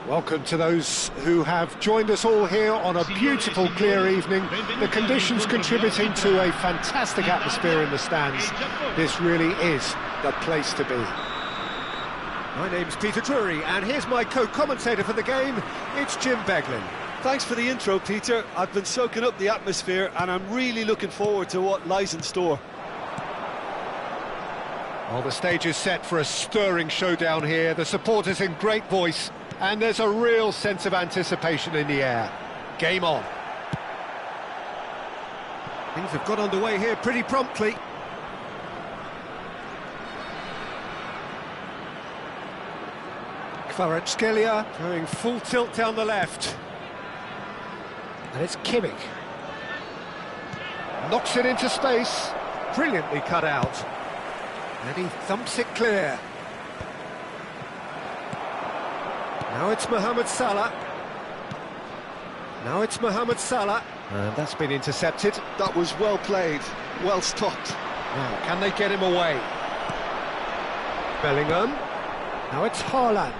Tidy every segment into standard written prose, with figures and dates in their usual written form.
Welcome to those who have joined us all here on a beautiful, clear evening. The conditions contributing to a fantastic atmosphere in the stands. This really is the place to be. My name's Peter Drury, and here's my co-commentator for the game. It's Jim Beglin. Thanks for the intro, Peter. I've been soaking up the atmosphere, and I'm really looking forward to what lies in store. Well, the stage is set for a stirring showdown here. The supporters in great voice, and there's a real sense of anticipation in the air. Game on. Things have got underway here pretty promptly. Kvaratskhelia going full tilt down the left. And it's Kimmich. Knocks it into space. Brilliantly cut out. And he thumps it clear. Now it's Mohamed Salah. And that's been intercepted. That was well played, well stopped. Now, can they get him away? Bellingham. Now it's Haaland.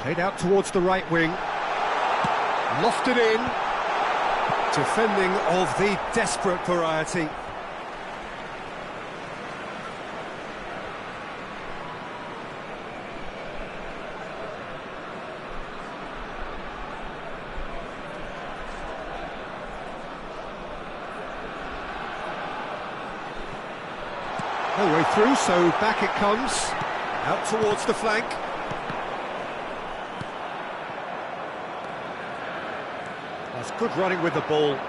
Played out towards the right wing. Lofted in. Defending of the desperate variety. No way through, so back it comes. Out towards the flank. That's good running with the ball.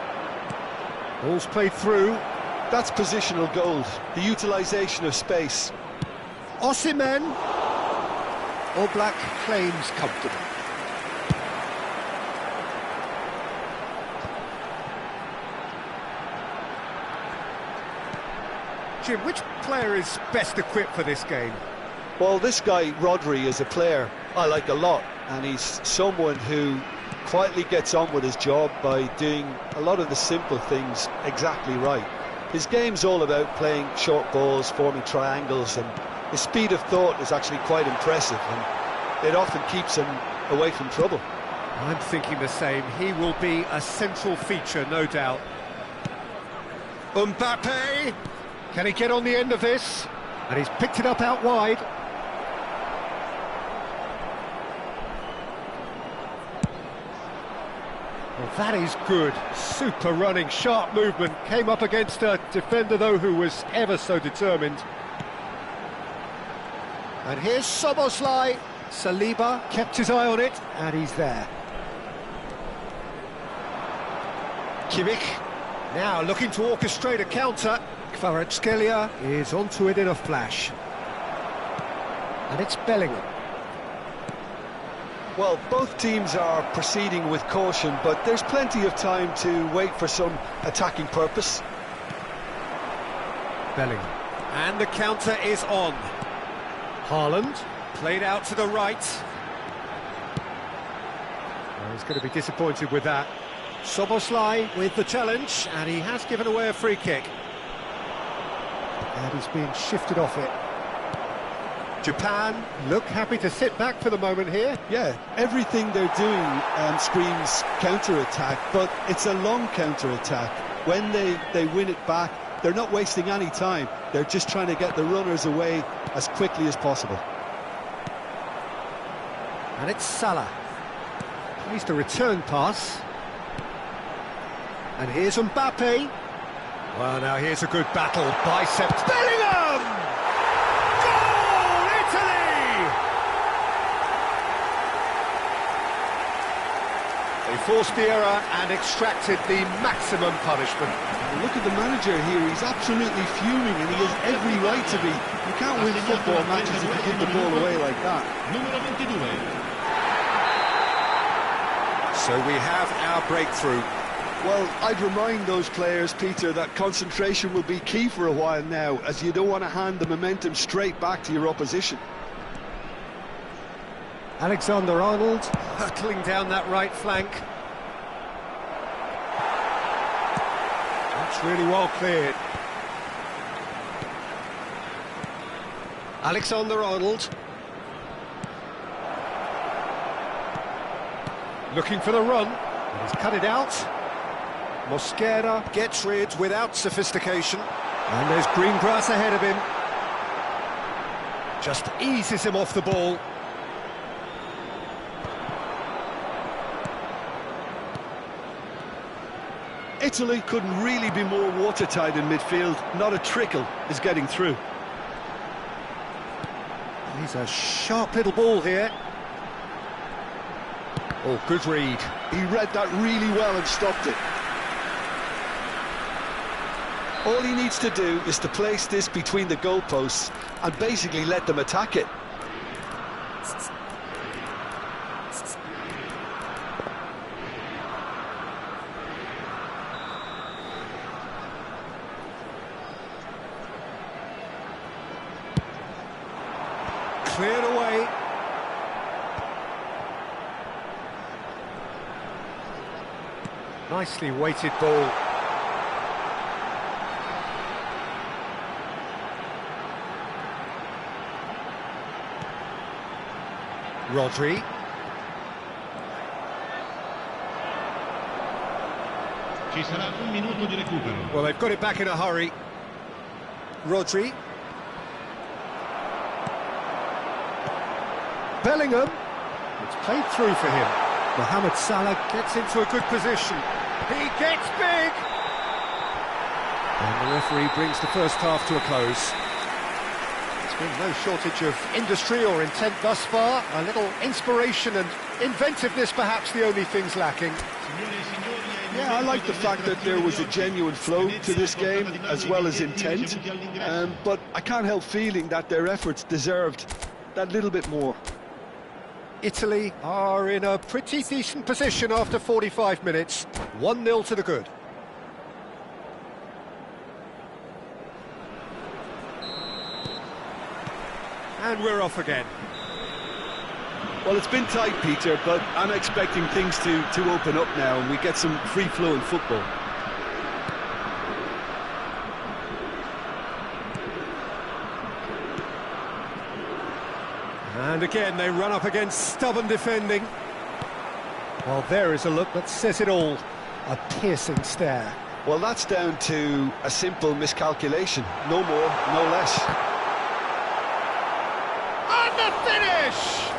Ball's played through. That's positional gold, the utilisation of space. Osimhen. Oblak claims comfortable. Jim, which player is best equipped for this game? Well, this guy, Rodri, is a player I like a lot, and he's someone who quietly gets on with his job by doing a lot of the simple things exactly right. His game's all about playing short balls, forming triangles, and his speed of thought is actually quite impressive, and it often keeps him away from trouble. I'm thinking the same. He will be a central feature, no doubt. Mbappe! Can he get on the end of this? And he's picked it up out wide. Well, that is good. Super running, sharp movement. Came up against a defender, though, who was ever so determined. And here's Szoboszlai. Saliba kept his eye on it, and he's there. Kimmich now looking to orchestrate a counter. Kvaratskhelia is onto it in a flash. And it's Bellingham. Well, both teams are proceeding with caution, but there's plenty of time to wait for some attacking purpose. Bellingham. And the counter is on. Haaland, played out to the right. Well, he's going to be disappointed with that. Szoboszlai with the challenge, and he has given away a free kick. And he's being shifted off it. Japan look happy to sit back for the moment here. Yeah, everything they're doing screams counter-attack, but it's a long counter-attack. When they win it back, they're not wasting any time. They're just trying to get the runners away as quickly as possible. And it's Salah. Plays the return pass. And here's Mbappe. Well, now here's a good battle. Biceps. Bellingham! Goal, Italy! They forced the error and extracted the maximum punishment. Look at the manager here. He's absolutely fuming, and he has every right to be. You can't win football matches if you give the ball away like that. So we have our breakthrough. Well, I'd remind those players, Peter, that concentration will be key for a while now, as you don't want to hand the momentum straight back to your opposition. Alexander-Arnold hurtling down that right flank. That's really well cleared. Alexander-Arnold. Looking for the run. He's cut it out. Mosquera gets rid without sophistication. And there's green grass ahead of him. Just eases him off the ball. Italy couldn't really be more watertight in midfield. Not a trickle is getting through. He's a sharp little ball here. Oh, good read. He read that really well and stopped it. All he needs to do is to place this between the goalposts and basically let them attack it. Cleared away. Nicely weighted ball. Rodri. Ci sarà un minuto di recupero. Well, they've got it back in a hurry. Rodri. Bellingham. It's played through for him. Mohamed Salah gets into a good position. He gets big! And the referee brings the first half to a close. There's been no shortage of industry or intent thus far. A little inspiration and inventiveness, perhaps the only things lacking. Yeah, I like the fact that there was a genuine flow to this game, as well as intent. But I can't help feeling that their efforts deserved that little bit more. Italy are in a pretty decent position after 45 minutes. 1-0 to the good. And we're off again. Well, it's been tight, Peter, but I'm expecting things to open up now and we get some free-flowing football. And again, they run up against stubborn defending. Well, there is a look that says it all. A piercing stare. Well, that's down to a simple miscalculation. No more, no less. And the finish!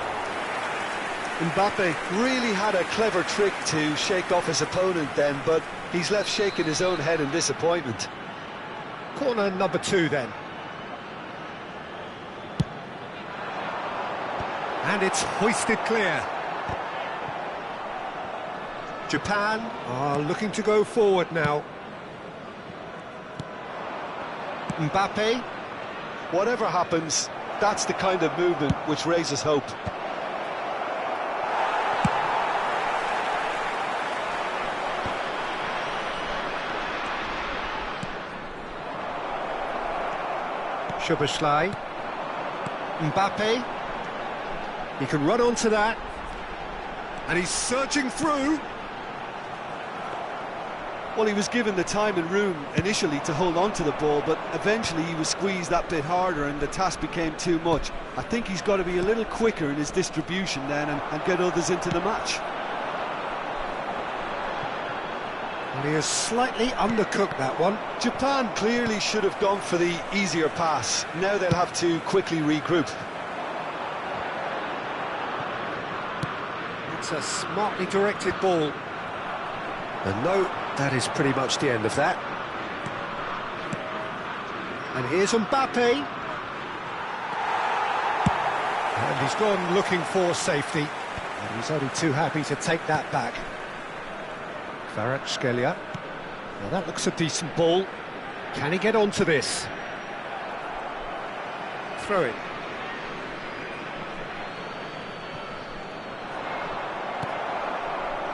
Mbappe really had a clever trick to shake off his opponent then, but he's left shaking his own head in disappointment. Corner number 2 then. And it's hoisted clear. Japan are looking to go forward now. Mbappe. Whatever happens, that's the kind of movement which raises hope. Szoboszlai. Mbappe. He can run onto that. And he's surging through. Well, he was given the time and room initially to hold on to the ball, but eventually he was squeezed that bit harder and the task became too much. I think he's got to be a little quicker in his distribution then and get others into the match. And he has slightly undercooked that one. Japan clearly should have gone for the easier pass. Now they'll have to quickly regroup. It's a smartly directed ball. And no, that is pretty much the end of that. And here's Mbappe. And he's gone looking for safety. And he's only too happy to take that back. Kvaratskhelia. Now that looks a decent ball. Can he get onto this? Throw it.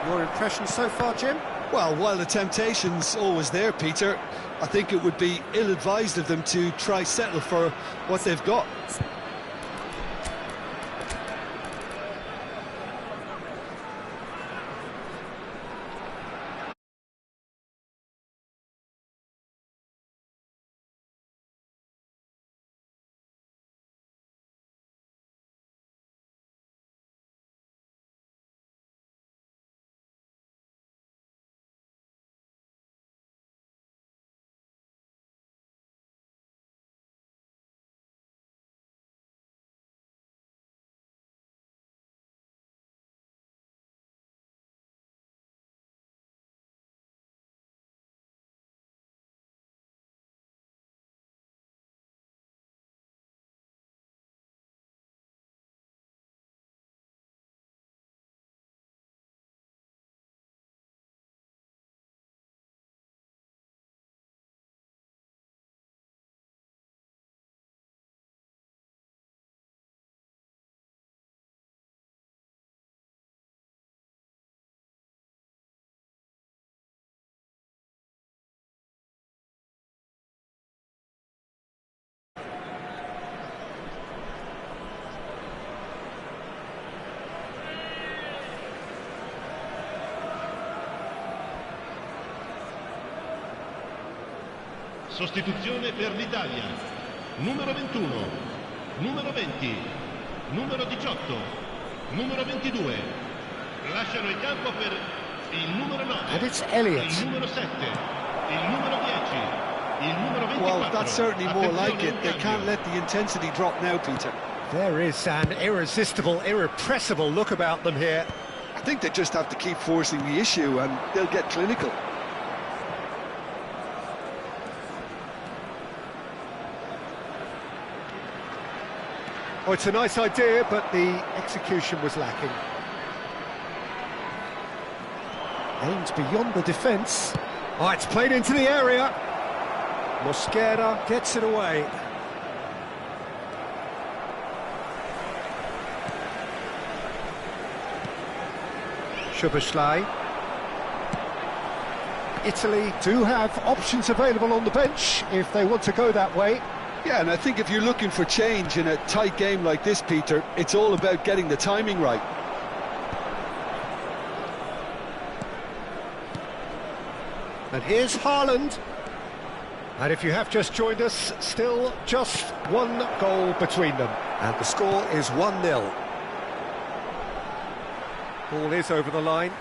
Your impression so far, Jim? Well, while the temptation's always there, Peter, I think it would be ill-advised of them to try settle for what they've got. Sostituzione per l'Italia. Numero 21, numero 20, numero 18, numero 22. Lasciano il campo per il numero 9. And it's Elliott. Il numero 7, il numero 10, il numero 24. Well, that's certainly more like it. They can't let the intensity drop now, Peter. There is an irresistible, irrepressible look about them here. I think they just have to keep forcing the issue and they'll get clinical. Oh, it's a nice idea, but the execution was lacking. Aimed beyond the defence. Oh, it's played into the area. Mosquera gets it away. Szoboszlai. Italy do have options available on the bench if they want to go that way. Yeah, and I think if you're looking for change in a tight game like this, Peter, it's all about getting the timing right. And here's Haaland. And if you have just joined us, still just one goal between them. And the score is 1-0. Ball is over the line.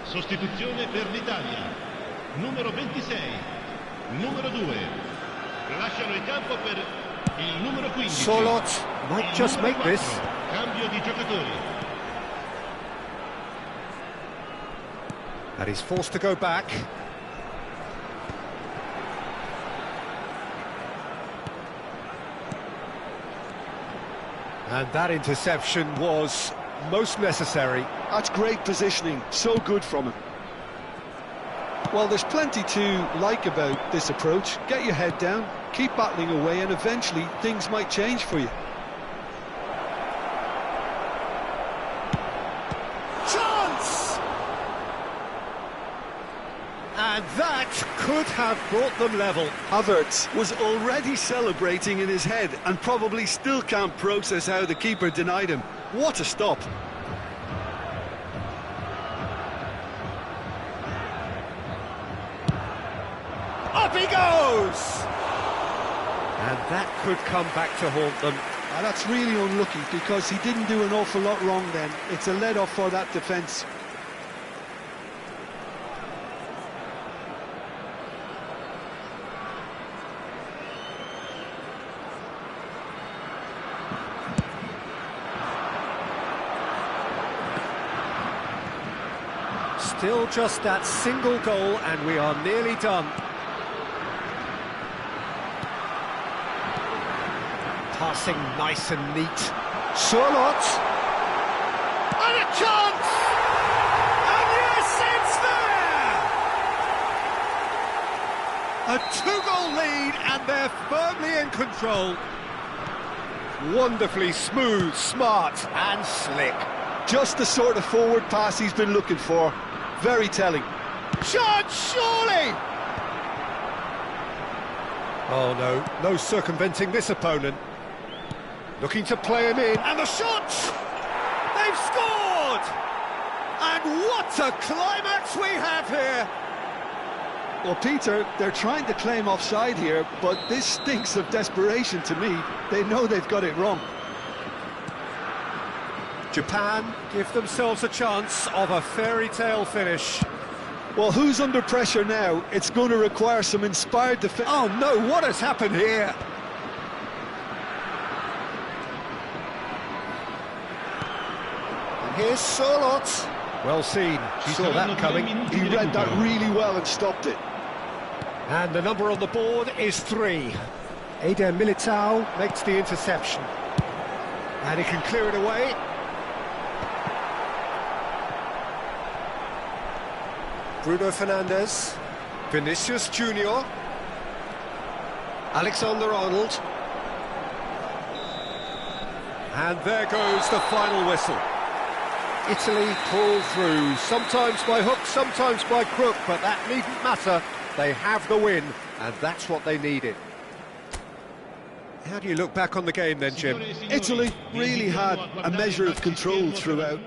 Sostituzione per l'Italia. Numero 26, numero 2. Lasciano il campo per il numero 15. Sorloth might just make this. Cambio di giocatori. And he's forced to go back. And that interception was most necessary. That's great positioning, so good from him. Well, there's plenty to like about this approach. Get your head down, keep battling away, and eventually things might change for you. Chance! And that could have brought them level. Havertz was already celebrating in his head and probably still can't process how the keeper denied him. What a stop. Up he goes! And that could come back to haunt them. That's really unlucky because he didn't do an awful lot wrong then. It's a let-off for that defence. Still just that single goal and we are nearly done. Passing nice and neat. Sorloth. And a chance! And yes, it's there! A 2-goal lead and they're firmly in control. Wonderfully smooth, smart and slick. Just the sort of forward pass he's been looking for. Very telling. Chance, surely! Oh no, no circumventing this opponent. Looking to play him in, and the shot! They've scored! And what a climax we have here! Well, Peter, they're trying to claim offside here, but this stinks of desperation to me. They know they've got it wrong. Japan give themselves a chance of a fairy tale finish. Well, who's under pressure now? It's going to require some inspired defence. Oh no, what has happened here? And here's Sorloth. Well seen, saw that coming. He read that really well and stopped it. And the number on the board is 3. Eder Militao makes the interception. And he can clear it away. Bruno Fernandes. Vinicius Junior. Alexander-Arnold. And there goes the final whistle. Italy pull through, sometimes by hook, sometimes by crook, but that needn't matter. They have the win, and that's what they needed. How do you look back on the game then, Jim? Italy really had a measure of control throughout.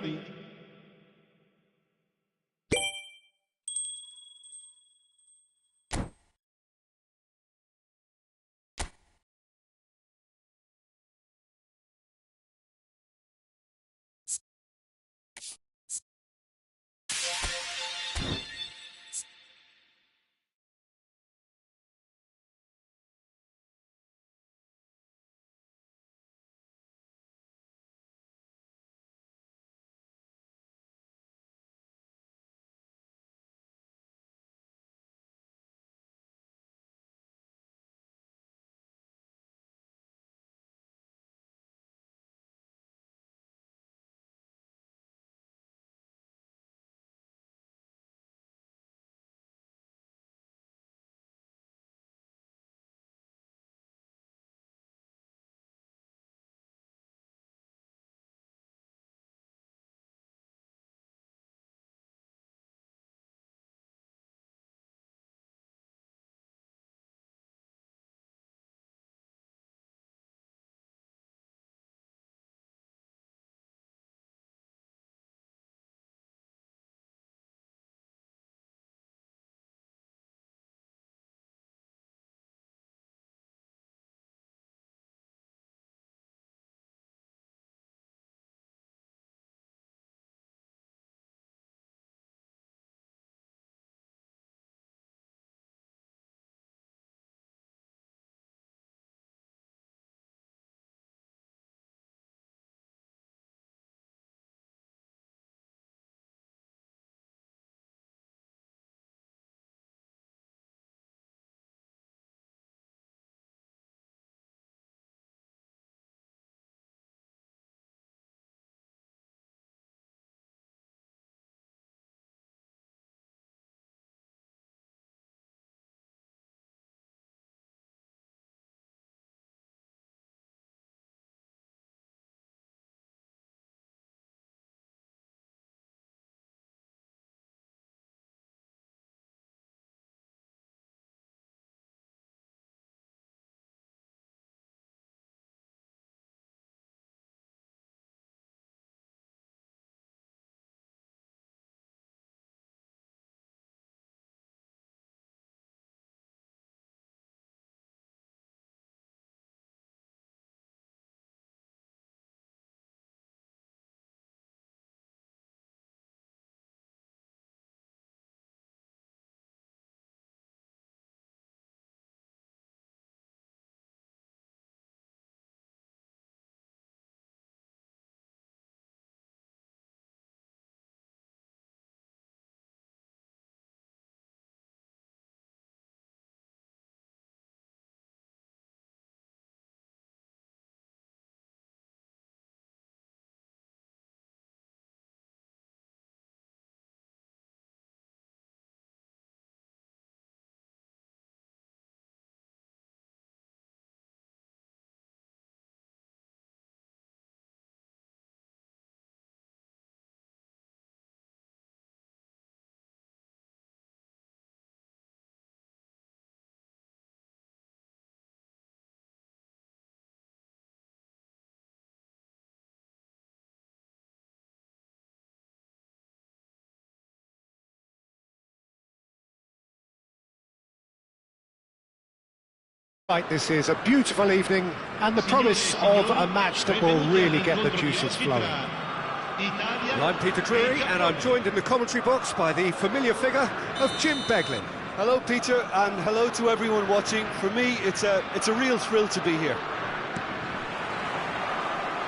Right, this is a beautiful evening and the promise of a match that will really get the juices flowing. Well, I'm Peter Drury and I'm joined in the commentary box by the familiar figure of Jim Beglin. Hello, Peter, and hello to everyone watching. For me, it's a real thrill to be here.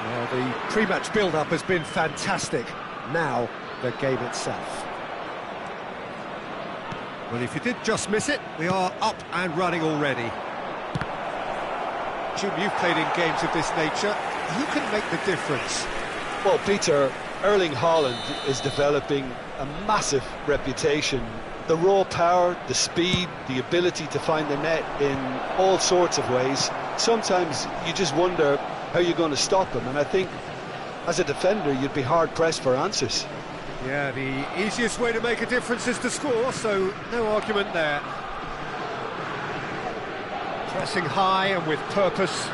Well, the pre-match build-up has been fantastic. Now, the game itself. Well, if you did just miss it, we are up and running already. Jim, you've played in games of this nature. Who can make the difference? Well, Peter, Erling Haaland is developing a massive reputation. The raw power, the speed, the ability to find the net in all sorts of ways. Sometimes you just wonder how you're going to stop him, and I think as a defender you'd be hard-pressed for answers. Yeah, the easiest way to make a difference is to score, so no argument there. Pressing high and with purpose.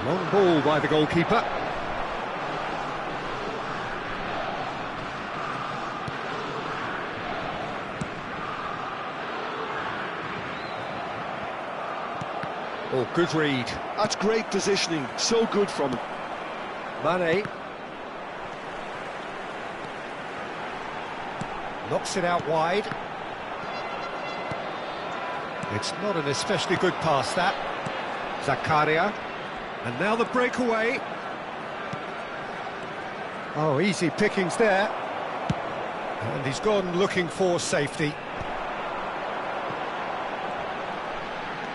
Long ball by the goalkeeper. Oh, good read. That's great positioning, so good from him. Mane. Knocks it out wide. It's not an especially good pass, that. Zakaria. And now the breakaway. Oh, easy pickings there. And he's gone looking for safety.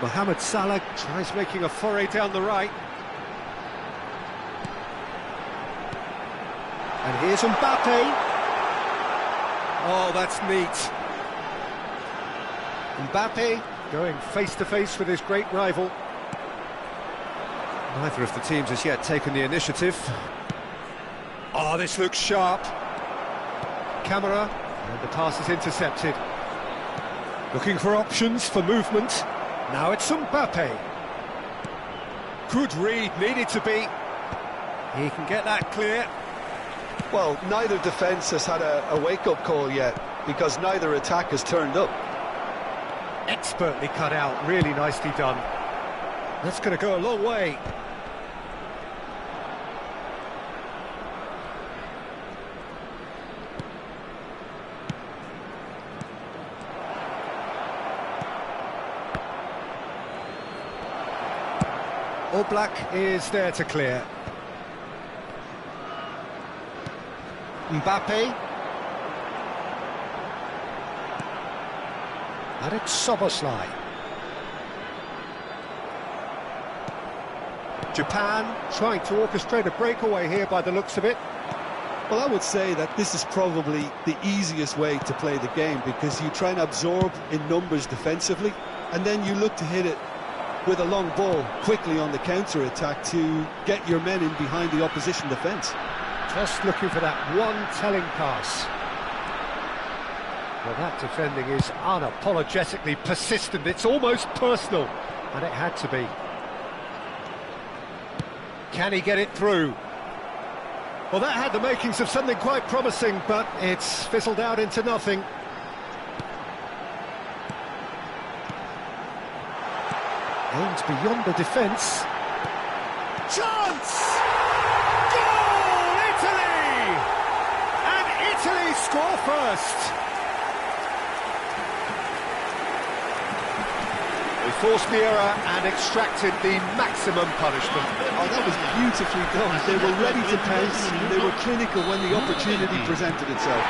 Mohamed Salah tries making a foray down the right. And here's Mbappe. Oh, that's neat. Mbappe going face-to-face with his great rival. Neither of the teams has yet taken the initiative. Oh, this looks sharp. Camera, and the pass is intercepted. Looking for options for movement. Now it's Mbappe. Good read, needed to be. He can get that clear. Well, neither defence has had a wake-up call yet, because neither attack has turned up. Expertly cut out, really nicely done. That's going to go a long way. Oblak is there to clear. Mbappe. And it's Szoboszlai. Japan trying to orchestrate a breakaway here by the looks of it. Well, I would say that this is probably the easiest way to play the game, because you try and absorb in numbers defensively, and then you look to hit it with a long ball quickly on the counter-attack to get your men in behind the opposition defence. Just looking for that one telling pass. Well, that defending is unapologetically persistent. It's almost personal, and it had to be. Can he get it through? Well, that had the makings of something quite promising, but it's fizzled out into nothing. Aims beyond the defence. Chance! Goal, Italy! And Italy score first. They forced the error and extracted the maximum punishment. Oh, that was beautifully done. They were ready to pounce, and they were clinical when the opportunity presented itself.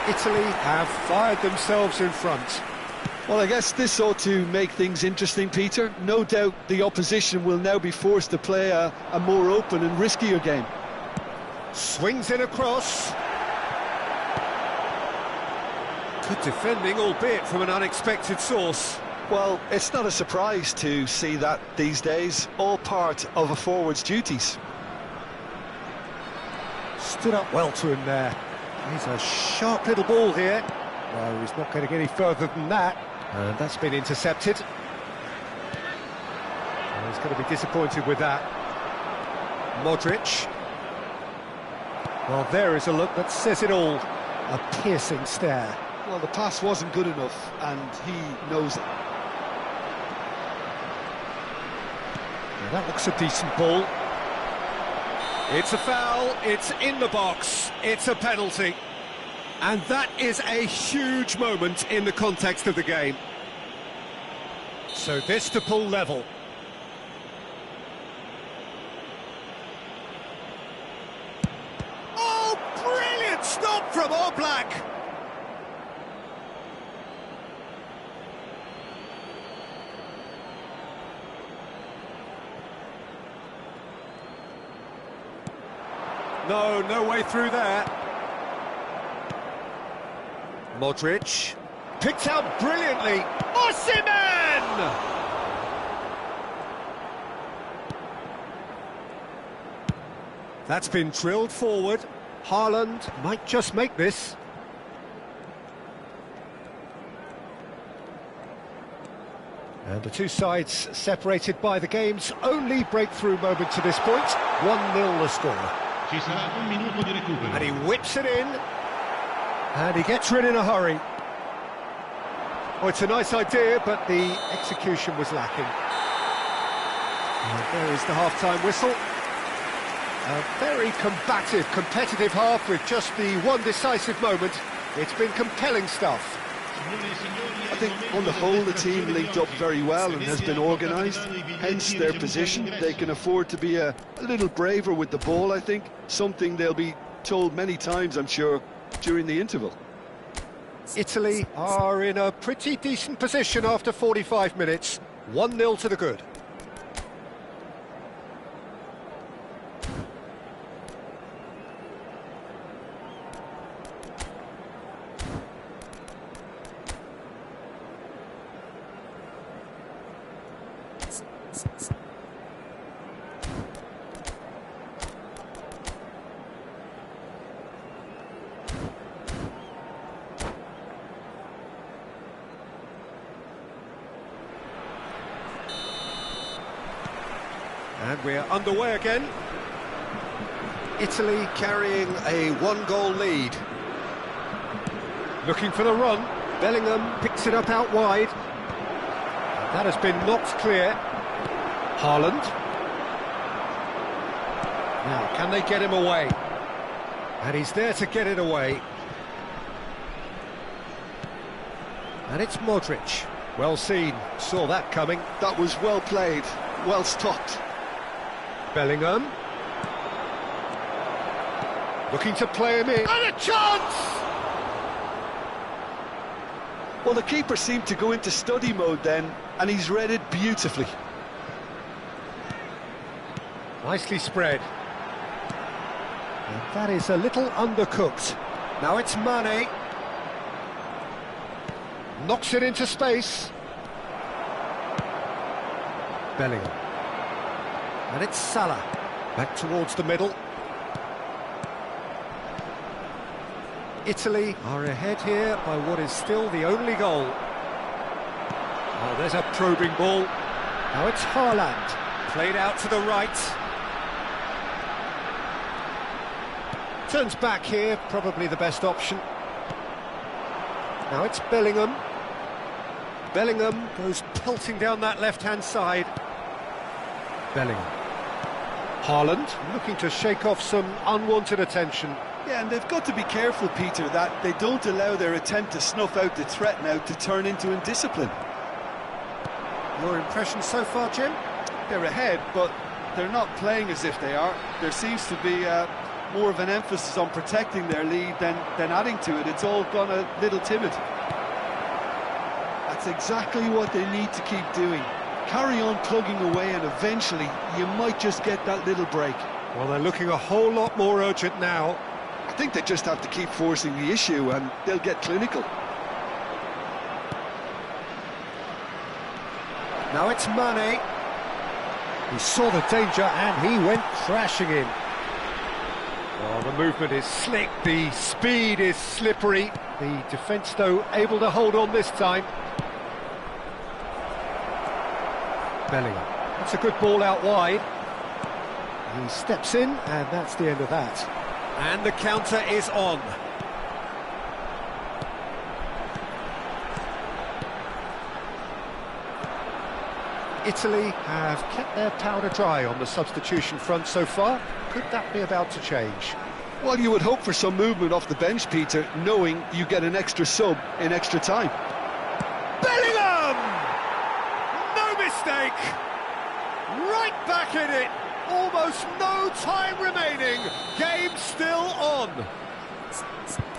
Italy have fired themselves in front. Well, I guess this ought to make things interesting, Peter. No doubt the opposition will now be forced to play a more open and riskier game. Swings in across. Good defending, albeit from an unexpected source. Well, it's not a surprise to see that these days, all part of a forward's duties. Stood up well to him there. He's a sharp little ball here. No, he's not getting any further than that. And that's been intercepted. Well, he's going to be disappointed with that. Modric. Well, there is a look that says it all. A piercing stare. Well, the pass wasn't good enough, and he knows it. Now that looks a decent ball. It's a foul, it's in the box, it's a penalty. And that is a huge moment in the context of the game. So this to pull level. Oh, brilliant stop from No, no way through there. Modric. Picked out brilliantly. Osimhen! That's been drilled forward. Haaland might just make this. And the two sides separated by the game's only breakthrough moment to this point. 1-0 the score. Ci sarà un minuto di recupero. And he whips it in. And he gets rid in a hurry. Oh, it's a nice idea, but the execution was lacking. And there is the half-time whistle. A very combative, competitive half with just the one decisive moment. It's been compelling stuff. I think on the whole the team linked up very well and has been organised, hence their position. They can afford to be a little braver with the ball, I think, something they'll be told many times, I'm sure, during the interval. Italy are in a pretty decent position after 45 minutes. 1-0 to the good. And we're underway again. Italy carrying a one-goal lead. Looking for the run. Bellingham picks it up out wide. That has been knocked clear. Haaland. Now, can they get him away? And he's there to get it away. And it's Modric. Well seen. Saw that coming. That was well played, well stopped. Bellingham. Looking to play him in. And a chance! Well, the keeper seemed to go into study mode then, and he's read it beautifully. Nicely spread. And that is a little undercooked. Now it's Mane. Knocks it into space. Bellingham. And it's Salah. Back towards the middle. Italy are ahead here by what is still the only goal. Oh, there's a probing ball. Now it's Haaland. Played out to the right. Turns back here, probably the best option. Now it's Bellingham. Bellingham goes pelting down that left-hand side. Bellingham. Haaland looking to shake off some unwanted attention. Yeah, and they've got to be careful, Peter, that they don't allow their attempt to snuff out the threat now to turn into indiscipline. Your impression so far, Jim? They're ahead, but they're not playing as if they are. There seems to be more of an emphasis on protecting their lead than adding to it. It's all gone a little timid. That's exactly what they need to keep doing. Carry on plugging away, and eventually you might just get that little break. Well, they're looking a whole lot more urgent now. I think they just have to keep forcing the issue and they'll get clinical. Now it's Mane. He saw the danger and he went crashing in. Well, the movement is slick, the speed is slippery. The defence, though, able to hold on this time. Bellingham. That's a good ball out wide. He steps in, and that's the end of that. And the counter is on. Italy have kept their powder dry on the substitution front so far. Could that be about to change? Well, you would hope for some movement off the bench, Peter, knowing you get an extra sub in extra time. Bellingham! No mistake! Right back in it! Almost no time remaining. Game still on.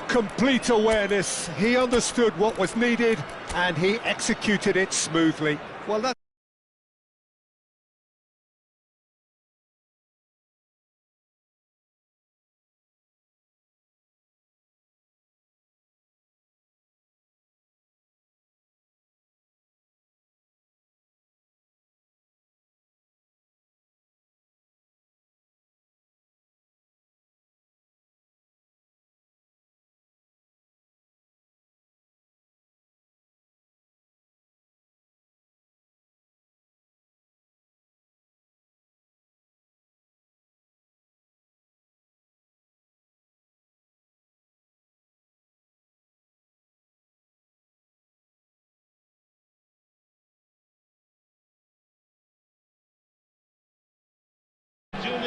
Complete awareness. He understood what was needed and he executed it smoothly. Well, that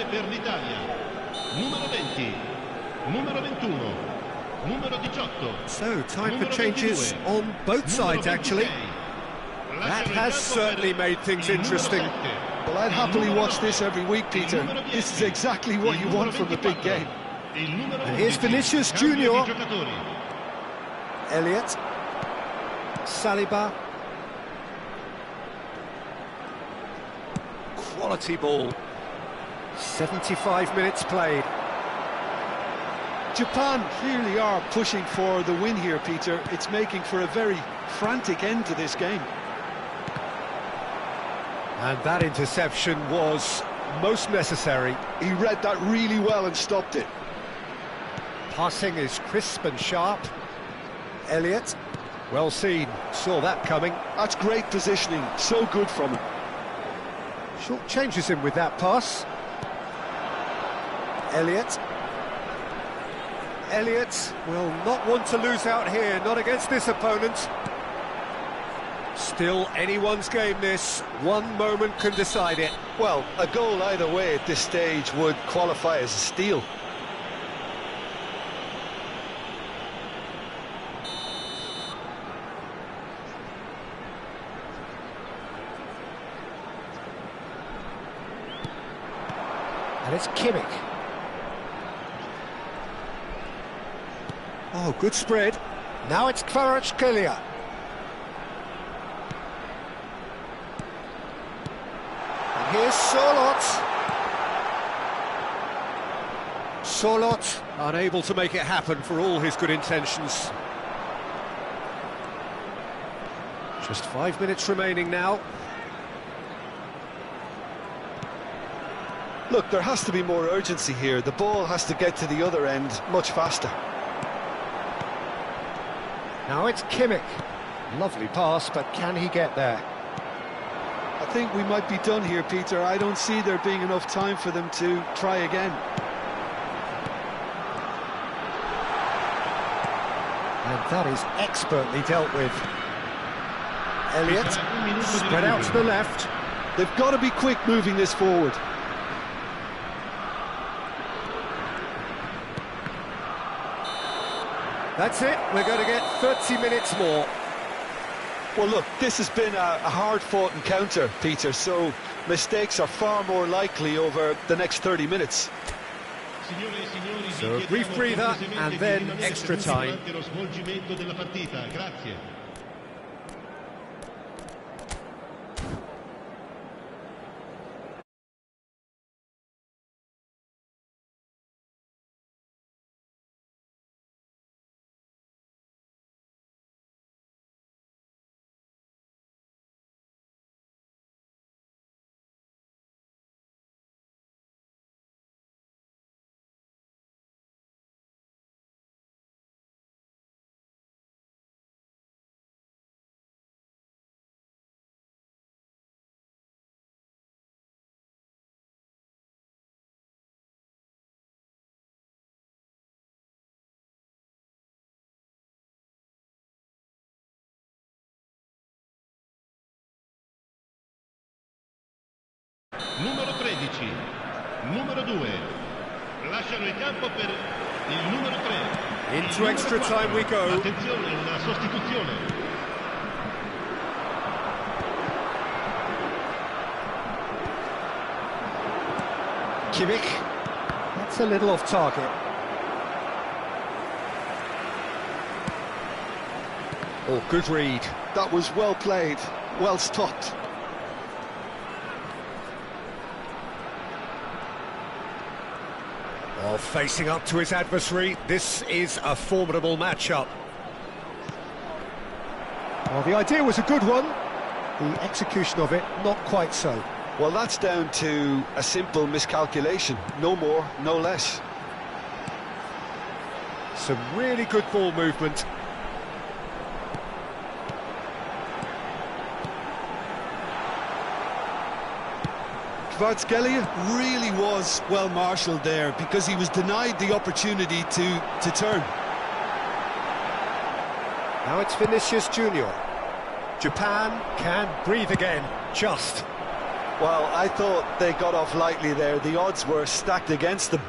9 per l'Italia, numero 20, numero 21, numero 18. So, time for changes on both sides, actually. That has certainly made things interesting. Well, I'd happily watch this every week, Peter. This is exactly what you want from a big game. And here's Vinicius Junior. Elliott. Saliba. Quality ball. 75 minutes played. Japan clearly are pushing for the win here, Peter. It's making for a very frantic end to this game. And that interception was most necessary. He read that really well and stopped it. Passing is crisp and sharp. Elliott, well seen, saw that coming. That's great positioning, so good from him. Short changes him with that pass. Elliott. Elliott will not want to lose out here, not against this opponent. Still anyone's game this, one moment can decide it. Well, a goal either way at this stage would qualify as a steal. And it's Kimmich. Oh, good spread. Now it's Kvaratskhelia. And here's Sorloth. Sorloth unable to make it happen for all his good intentions. Just 5 minutes remaining now. Look, there has to be more urgency here. The ball has to get to the other end much faster. Now it's Kimmich. Lovely pass, but can he get there? I think we might be done here, Peter. I don't see there being enough time for them to try again. And that is expertly dealt with. Elliott, spread out to the left. They've got to be quick moving this forward. That's it, we're going to get 30 minutes more. Well, look, this has been a hard-fought encounter, Peter, so mistakes are far more likely over the next 30 minutes. So a brief breather and then extra time. Numero 13, numero 2, lasciano il campo per il numero 3. Into extra time we go. Attenzione, una sostituzione. Kimmich, that's a little off target. Oh, good read. That was well played, well stopped. Well, facing up to his adversary, this is a formidable matchup. Well, the idea was a good one. The execution of it, not quite so. Well, that's down to a simple miscalculation. No more, no less. Some really good ball movement. Kvaratskhelia really was well marshalled there because he was denied the opportunity to turn. Now it's Vinicius Junior. Japan can breathe again, just. Well, I thought they got off lightly there. The odds were stacked against them.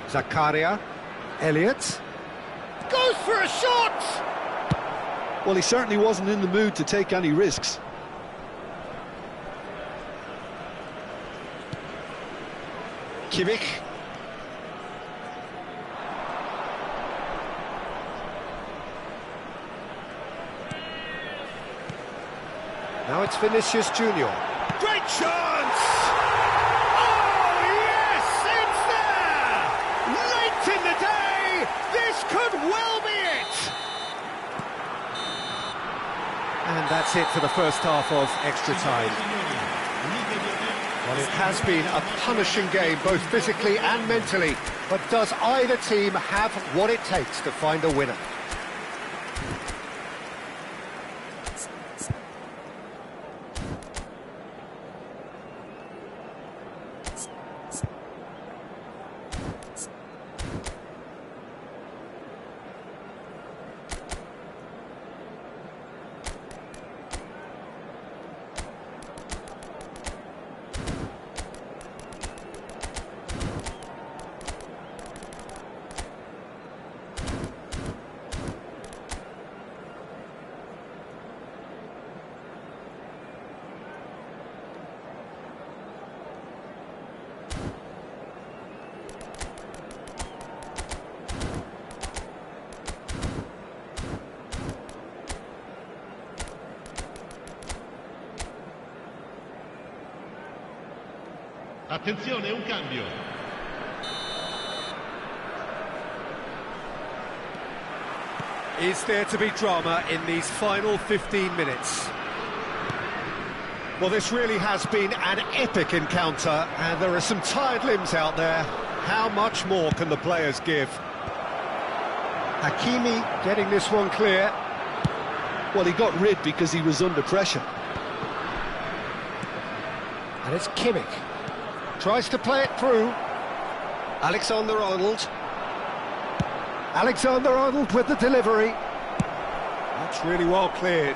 Zakaria. Elliott. Goes for a shot! Well, he certainly wasn't in the mood to take any risks. Kimmich. Now it's Vinicius Junior. Great chance! Oh, yes, it's there! Late in the day, this could well be it! And that's it for the first half of extra time. Well, it has been a punishing game, both physically and mentally. But does either team have what it takes to find a winner? Attenzione, un cambio. Is there to be drama in these final 15 minutes? Well, this really has been an epic encounter, and there are some tired limbs out there. How much more can the players give? Hakimi getting this one clear. Well, he got rid because he was under pressure. And it's Kimmich. Tries to play it through. Alexander-Arnold. Alexander-Arnold with the delivery. That's really well cleared.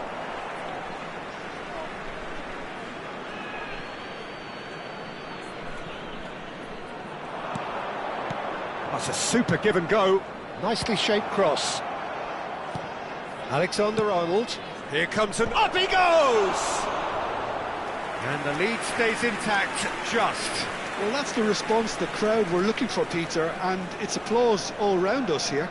That's a super give and go. Nicely shaped cross. Alexander-Arnold. Here comes an... Up he goes! And the lead stays intact, just. Well, that's the response the crowd were looking for, Peter, and it's applause all round us here.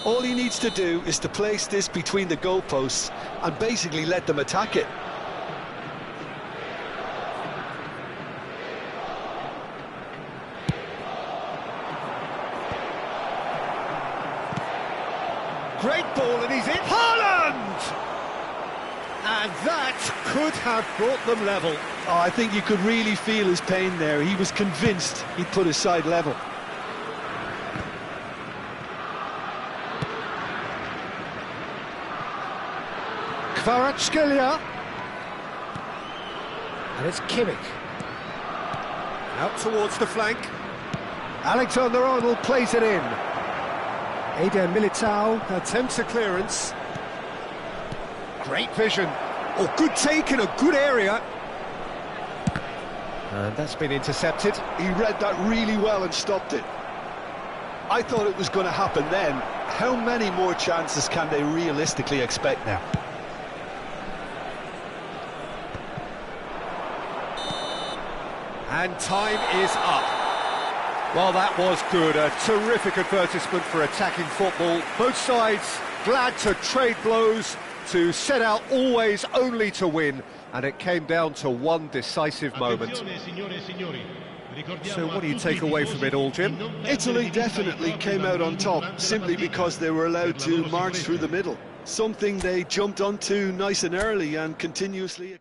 All he needs to do is to place this between the goalposts and basically let them attack it. Great ball, and he's in. Haaland! And that could have brought them level. Oh, I think you could really feel his pain there. He was convinced he'd put his side level. Kvaratskhelia. And it's Kimmich. Out towards the flank. Alexander-Arnold plays it in. Eder Militao attempts a clearance. Great vision. Oh, good take in a good area. And that's been intercepted. He read that really well and stopped it. I thought it was going to happen then. How many more chances can they realistically expect now? And time is up. Well, that was good. A terrific advertisement for attacking football. Both sides glad to trade blows, to set out always only to win, and it came down to one decisive moment. So what do you take away from it all, Jim? Italy definitely came out on top simply because they were allowed to march through the middle. Something they jumped onto nice and early and continuously...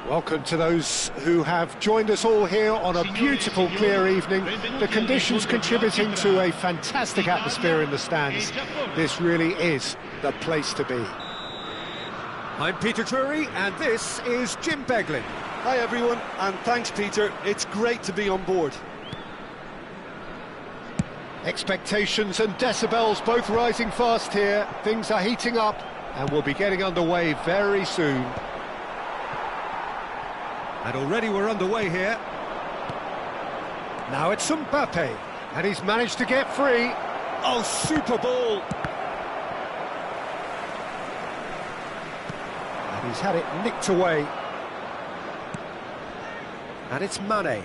Welcome to those who have joined us all here on a beautiful, clear evening. The conditions contributing to a fantastic atmosphere in the stands. This really is the place to be. I'm Peter Drury, and this is Jim Beglin. Hi everyone, and thanks Peter, it's great to be on board. Expectations and decibels both rising fast here. Things are heating up, and we'll be getting underway very soon. And already we're underway here. Now it's Mbappe, and he's managed to get free. Oh, super ball! And he's had it nicked away. And it's Mane.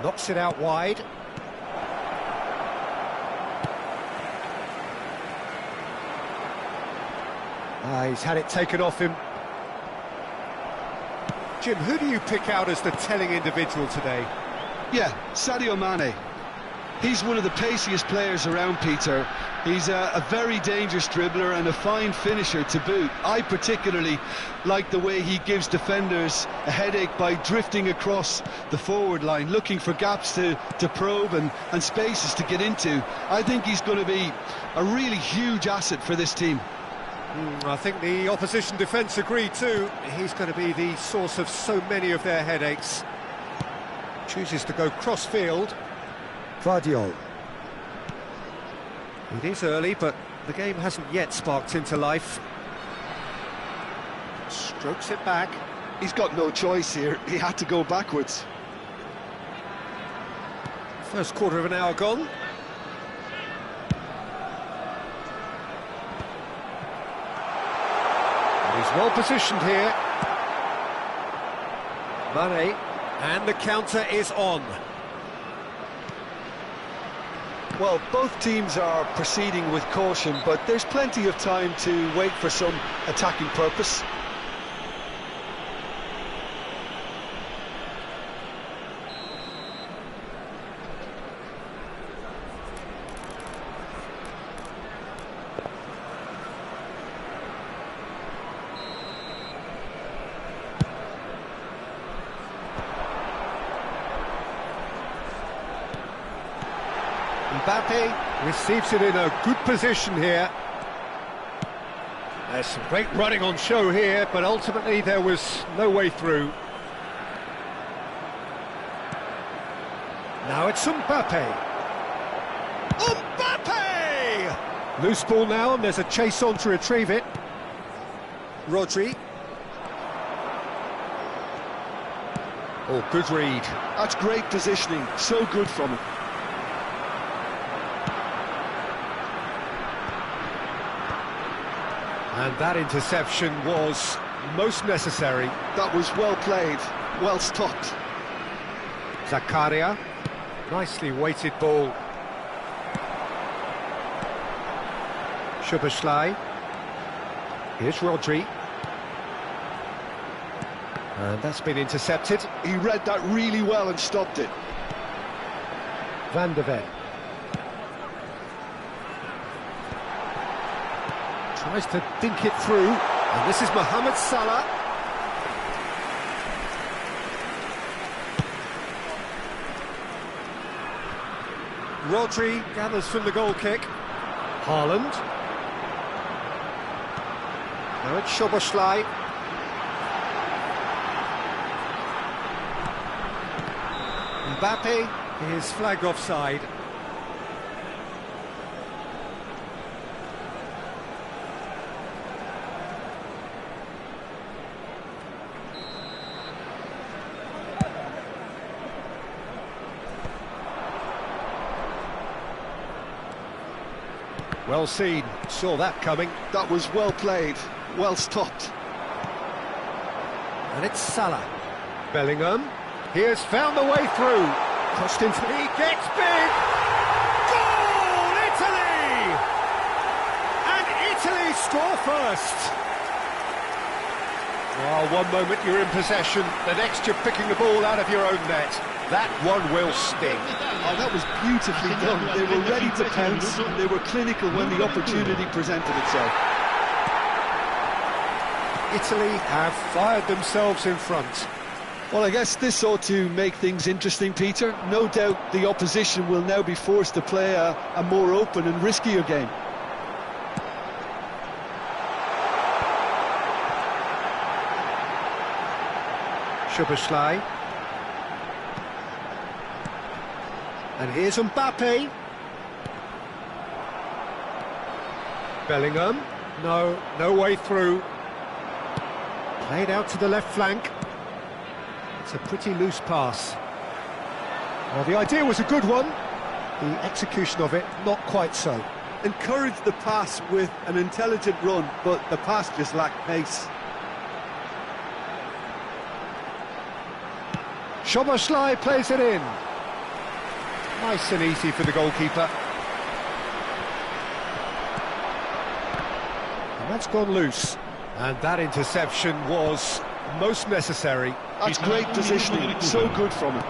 Knocks it out wide. He's had it taken off him. Jim, who do you pick out as the telling individual today? Yeah, Sadio Mane. He's one of the paciest players around, Peter. He's a very dangerous dribbler and a fine finisher to boot. I particularly like the way he gives defenders a headache by drifting across the forward line, looking for gaps to probe and spaces to get into. I think he's going to be a really huge asset for this team. I think the opposition defence agree too. He's going to be the source of so many of their headaches. Chooses to go cross-field. Gvardiol. It is early, but the game hasn't yet sparked into life. Strokes it back. He's got no choice here. He had to go backwards. First quarter of an hour gone. And he's well positioned here. Mane, and the counter is on. Well, both teams are proceeding with caution, but there's plenty of time to wait for some attacking purpose. Mbappe receives it in a good position here. There's some great running on show here, but ultimately there was no way through. Now it's Mbappe. Mbappe! Loose ball now, and there's a chase on to retrieve it. Rodri. Oh, good read. That's great positioning, so good from him. And that interception was most necessary. That was well played, well stopped. Zakaria, nicely weighted ball. Szoboszlai. Here's Rodri. And that's been intercepted. He read that really well and stopped it. Van de Ven. Tries to dink it through, and this is Mohamed Salah. Rodri gathers from the goal kick. Haaland. Now it's Szoboszlai. Mbappe is flagged offside. Well seen, saw that coming. That was well played, well stopped. And it's Salah. Bellingham, he has found the way through. Crossed into, he gets big! Goal, Italy! And Italy score first. Oh, one moment you're in possession, the next you're picking the ball out of your own net. That one will sting. Oh, that was beautifully done. They were ready to pounce. They were clinical when the opportunity presented itself. Italy have fired themselves in front. Well, I guess this ought to make things interesting, Peter. No doubt the opposition will now be forced to play a more open and riskier game. Szoboszlai. And here's Mbappe. Bellingham. No way through. Played out to the left flank. It's a pretty loose pass. Well, the idea was a good one. The execution of it, not quite so. Encouraged the pass with an intelligent run, but the pass just lacked pace. Szoboszlai plays it in. Nice and easy for the goalkeeper. And that's gone loose. And that interception was most necessary. That's great positioning, so good from him.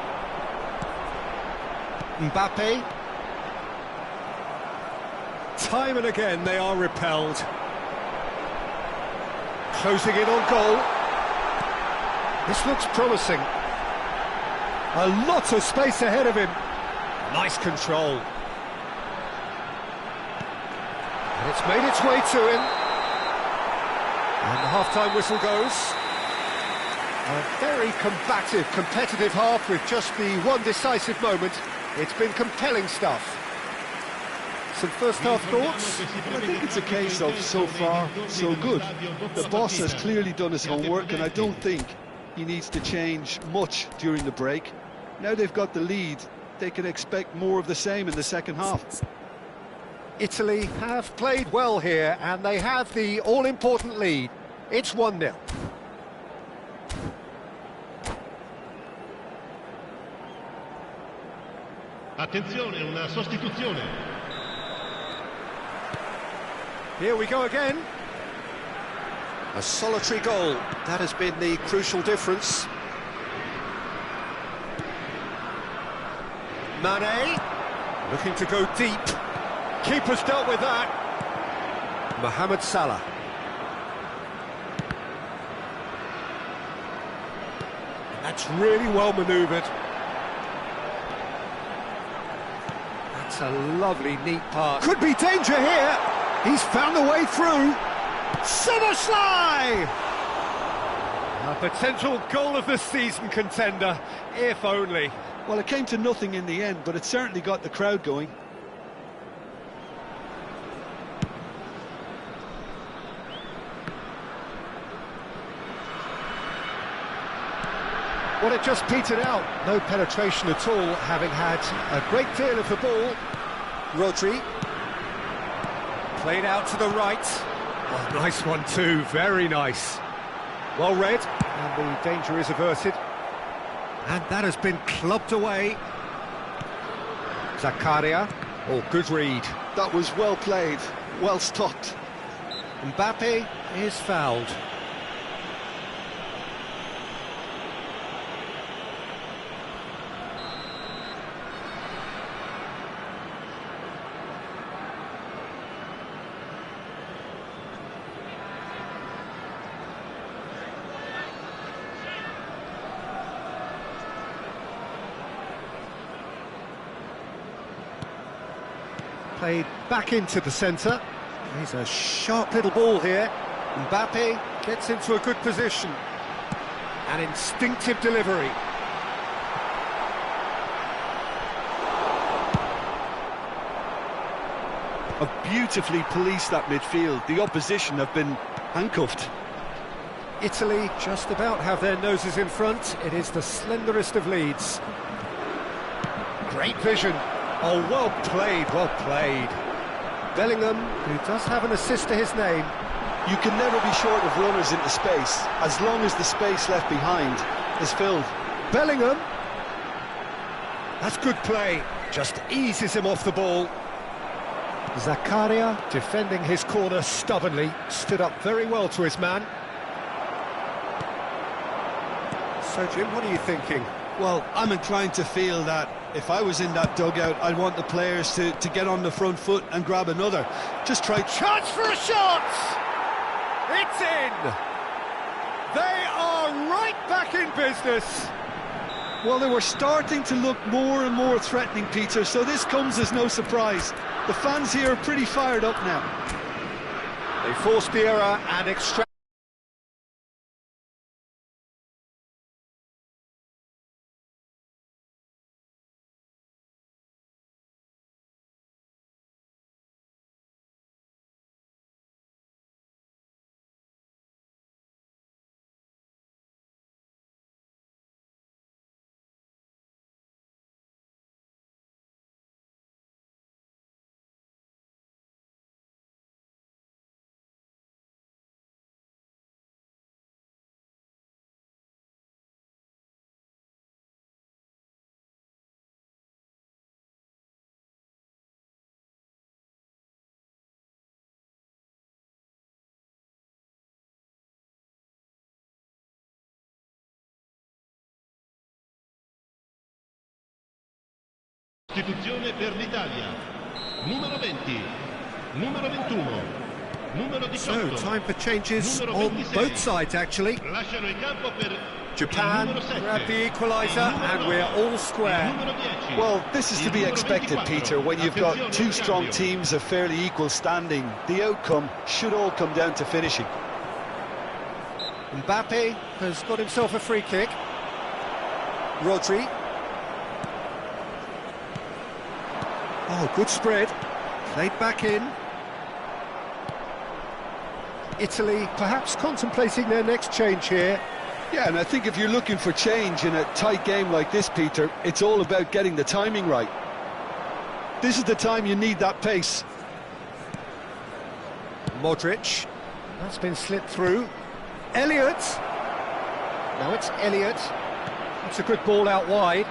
Mbappe. Time and again they are repelled. Closing in on goal. This looks promising. A lot of space ahead of him. Nice control. And it's made its way to him. And the half-time whistle goes. A very combative, competitive half with just the one decisive moment. It's been compelling stuff. Some first-half thoughts? I think it's a case of so far, so good. The boss has clearly done his homework, and I don't think he needs to change much during the break. Now they've got the lead, they can expect more of the same in the second half. Italy have played well here, and they have the all-important lead. It's 1-0. Attenzione, una sostituzione. Here we go again. A solitary goal, that has been the crucial difference. Mane, looking to go deep. Keeper's dealt with that. Mohamed Salah. That's really well manoeuvred. That's a lovely, neat pass. Could be danger here. He's found a way through. Szoboszlai! A potential goal of the season contender, if only. Well, it came to nothing in the end, but it certainly got the crowd going. Well, it just petered out. No penetration at all, having had a great deal of the ball. Rodri. Played out to the right. Oh, nice one too, very nice. Well read, and the danger is averted. And that has been clubbed away. Zakaria. Oh, good read. That was well played, well stopped. Mbappe is fouled. Played back into the centre. He's a sharp little ball here. Mbappe gets into a good position. An instinctive delivery. Have beautifully policed that midfield. The opposition have been handcuffed. Italy just about have their noses in front. It is the slenderest of leads. Great vision. Oh, well played, well played. Bellingham, who does have an assist to his name. You can never be short of runners into space, as long as the space left behind is filled. Bellingham. That's good play. Just eases him off the ball. Zakaria, defending his corner stubbornly, stood up very well to his man. So, Jim, what are you thinking? Well, I'm inclined to feel that if I was in that dugout, I'd want the players to get on the front foot and grab another. Just try... Chance for a shot! It's in! They are right back in business! Well, they were starting to look more and more threatening, Peter, so this comes as no surprise. The fans here are pretty fired up now. They forced the error and extract... Sostituzione per l'Italia. Numero 20, numero 21, numero 18. So, time for changes numero on 26. both sides, actually. Lasciano il campo per Japan il numero 7. grab the equaliser, and we're all square. Numero 10. Well, this is to be Il numero expected, 24. Peter, when you've got Attenzione two al strong cambio. teams of fairly equal standing. The outcome should all come down to finishing. Mbappe has got himself a free kick. Rodri. Oh, good spread. Played back in. Italy perhaps contemplating their next change here. Yeah, and I think if you're looking for change in a tight game like this, Peter, it's all about getting the timing right. This is the time you need that pace. Modric. That's been slipped through. Elliott. Now it's Elliott. It's a good ball out wide.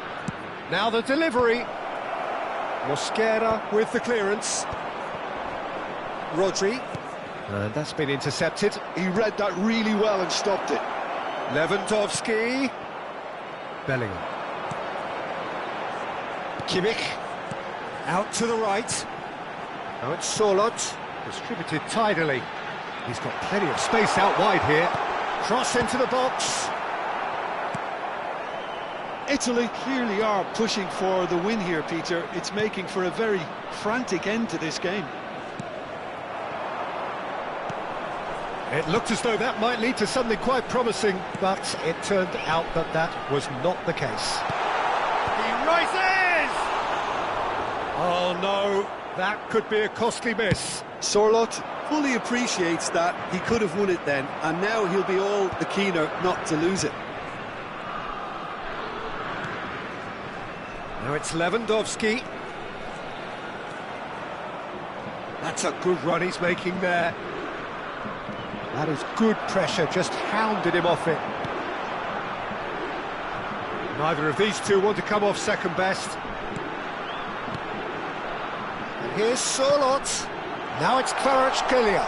Now the delivery. Mosquera with the clearance. Rodri. And that's been intercepted. He read that really well and stopped it. Lewandowski. Bellingham. Kimmich. Out to the right. Now it's Sorloth. Distributed tidily. He's got plenty of space out wide here. Cross into the box. Italy clearly are pushing for the win here, Peter. It's making for a very frantic end to this game. It looked as though that might lead to something quite promising, but it turned out that that was not the case. He rises! Oh no, that could be a costly miss. Sorloth fully appreciates that he could have won it then, and now he'll be all the keener not to lose it. Now it's Lewandowski. That's a good run he's making there. That is good pressure, just hounded him off it. Neither of these two want to come off second best. And here's Sorloth. Now it's Kvaratskhelia.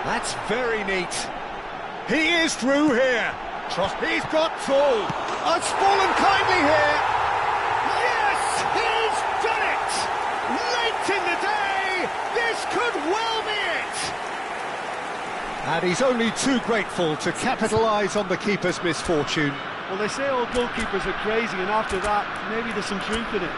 That's very neat. He is through here. He's got full. It's fallen kindly here. Yes, he's done it! Late in the day, this could well be it! And he's only too grateful to capitalise on the keeper's misfortune. Well, they say all goalkeepers are crazy, and after that, maybe there's some truth in it.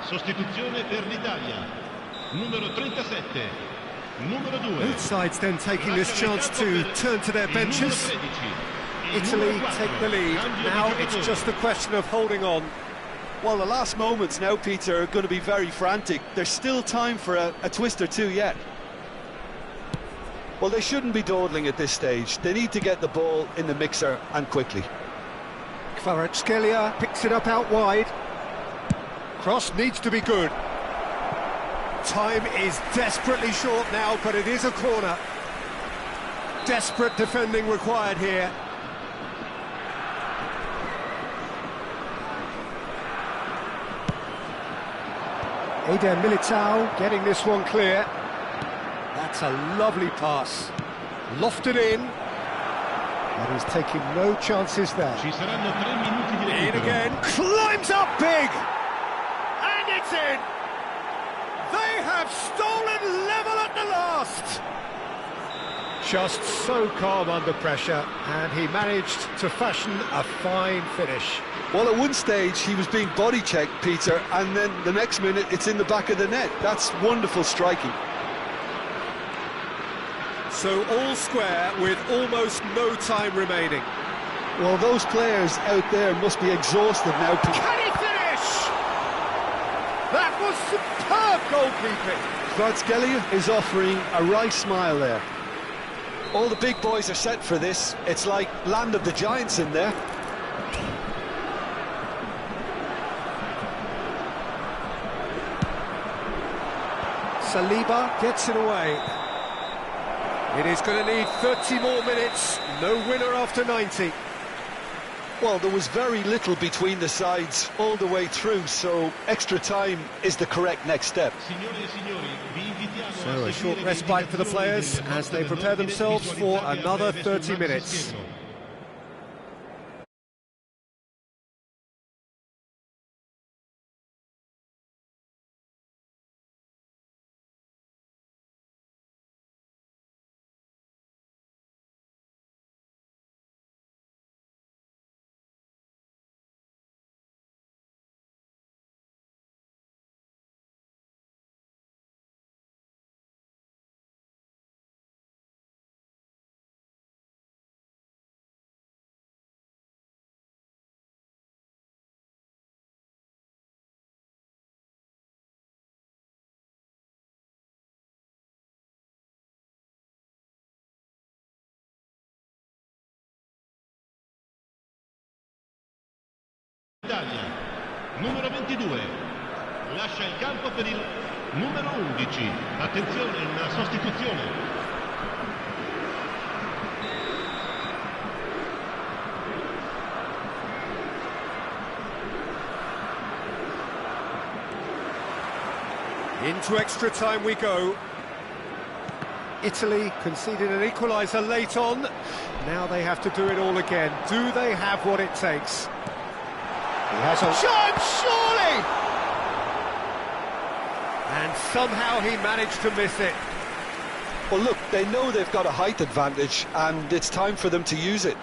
Sostituzione per l'Italia. Numero 37, numero 2. Both sides then taking this chance to turn to their benches. Italy take the lead. Now it's just a question of holding on. Well, the last moments now, Peter, are going to be very frantic. There's still time for a twist or two yet. Well, they shouldn't be dawdling at this stage. They need to get the ball in the mixer and quickly. Kvaratskhelia picks it up out wide. Cross needs to be good. Time is desperately short now, but it is a corner. Desperate defending required here. Eder Militao getting this one clear. That's a lovely pass. Lofted in. And he's taking no chances there. Ci saranno 3 minuti di In recupero. again. Climbs up big. And it's in! They have stolen level at the last! Just so calm under pressure, and he managed to fashion a fine finish. Well, at one stage, he was being body-checked, Peter, and then the next minute, it's in the back of the net. That's wonderful striking. So all square with almost no time remaining. Well, those players out there must be exhausted now. Can he finish? That was superb goalkeeping. Kvaratskhelia is offering a wry smile there. All the big boys are set for this. It's like Land of the Giants in there. Saliba gets it away. It is going to need 30 more minutes. No winner after 90. Well, there was very little between the sides all the way through, so extra time is the correct next step. So a short respite for the players as they prepare themselves for another 30 minutes. Italia, numero 22, lascia il campo per il numero 11, attenzione, una sostituzione. Into extra time we go. Italy conceded an equaliser late on. Now they have to do it all again. Do they have what it takes? He has a chance, surely! And somehow he managed to miss it. Well, look, they know they've got a height advantage, and it's time for them to use it.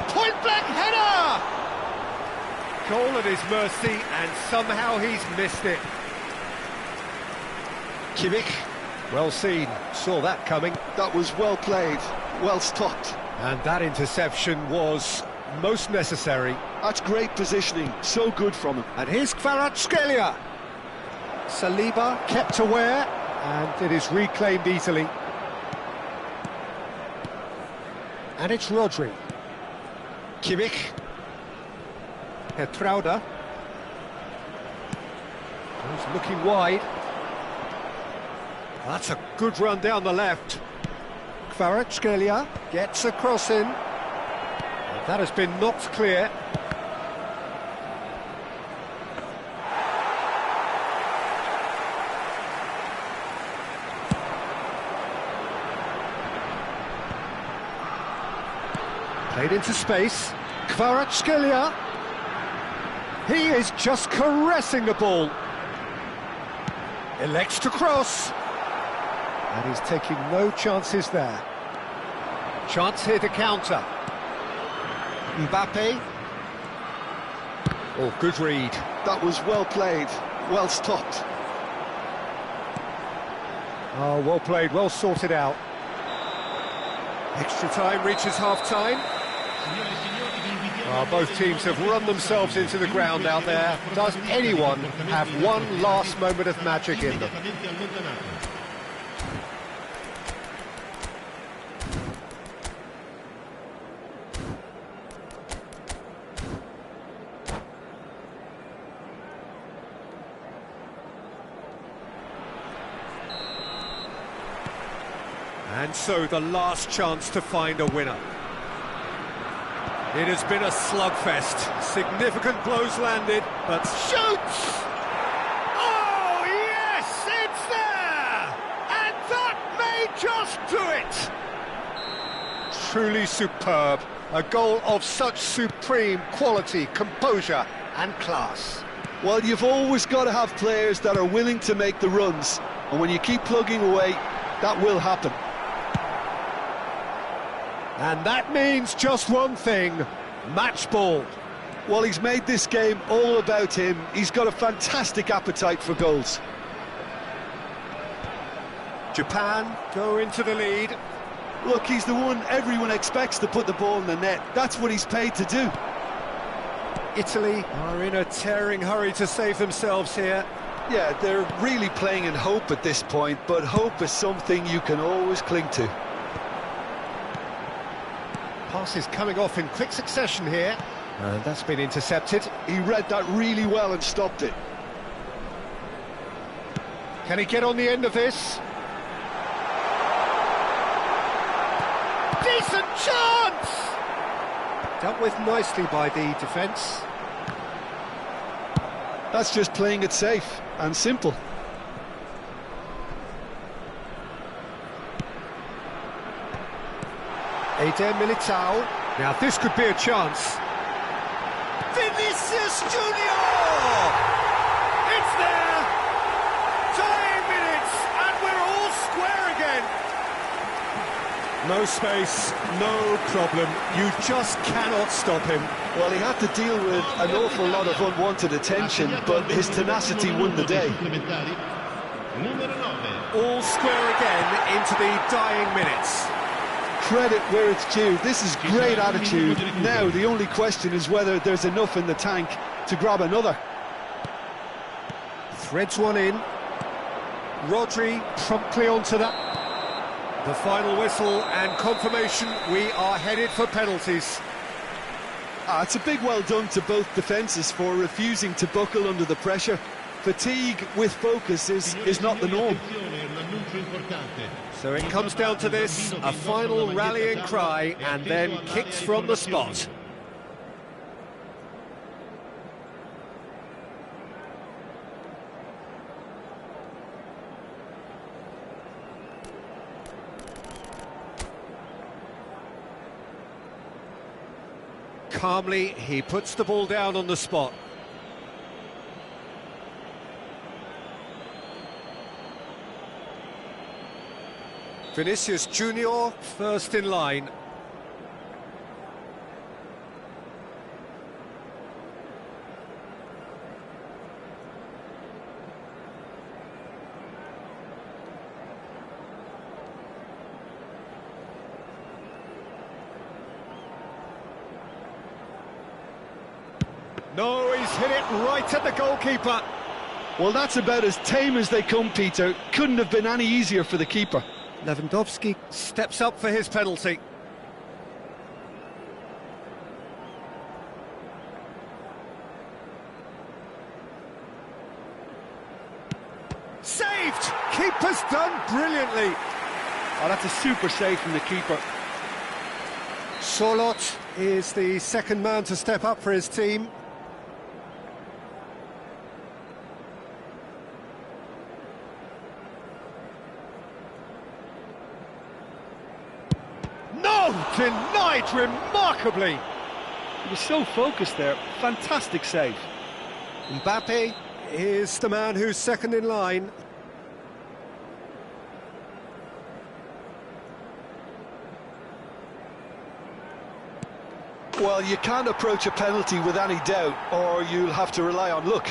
Point-blank header! Goal at his mercy, and somehow he's missed it. Kimmich, well seen, saw that coming. That was well played, well stopped. And that interception was most necessary. That's great positioning, so good from him. And here's Kvaratskhelia. Saliba kept aware, and it is reclaimed easily. And it's Rodri. Kimmich. Petrauda. He's looking wide. That's a good run down the left. Kvaratskhelia gets a cross in. And that has been knocked clear. Played into space. Kvaratskhelia. He is just caressing the ball. Elects to cross. And he's taking no chances there. Chance here to counter. Mbappe. Oh, good read. That was well played, well stopped. Oh, well played, well sorted out. Extra time reaches half-time. Both teams have run themselves into the ground out there. Does anyone have one last moment of magic in them? And so the last chance to find a winner. It has been a slugfest. Significant blows landed, but shoots! Oh, yes, it's there! And that may just do it! Truly superb. A goal of such supreme quality, composure and class. Well, you've always got to have players that are willing to make the runs, and when you keep plugging away, that will happen. And that means just one thing, match ball. Well, he's made this game all about him. He's got a fantastic appetite for goals. Japan go into the lead. Look, he's the one everyone expects to put the ball in the net. That's what he's paid to do. Italy are in a tearing hurry to save themselves here. Yeah, they're really playing in hope at this point, but hope is something you can always cling to. Passes coming off in quick succession here. And that's been intercepted. He read that really well and stopped it. Can he get on the end of this? Decent chance! Dealt with nicely by the defence. That's just playing it safe and simple. Eder Militao. Now this could be a chance. Vinicius Junior! It's there! Dying minutes, and we're all square again. No space, no problem. You just cannot stop him. Well, he had to deal with an awful lot of unwanted attention, but his tenacity won the day. All square again into the dying minutes. Credit where it's due. This is great attitude. Now the only question is whether there's enough in the tank to grab another. Threads one in. Rodri promptly onto that. The final whistle and confirmation, we are headed for penalties. It's a big well done to both defences for refusing to buckle under the pressure. Fatigue with focus is not the norm. So it comes down to this, a final rallying cry and then kicks from the spot. Calmly, he puts the ball down on the spot. Vinicius Junior, first in line. No, he's hit it right at the goalkeeper. Well, that's about as tame as they come, Peter. Couldn't have been any easier for the keeper. Lewandowski steps up for his penalty. Saved! Keeper's done brilliantly. Oh, that's a super save from the keeper. Sorloth is the second man to step up for his team. No! Denied remarkably! He was so focused there. Fantastic save. Mbappe is the man who's second in line. Well, you can't approach a penalty with any doubt, or you'll have to rely on luck.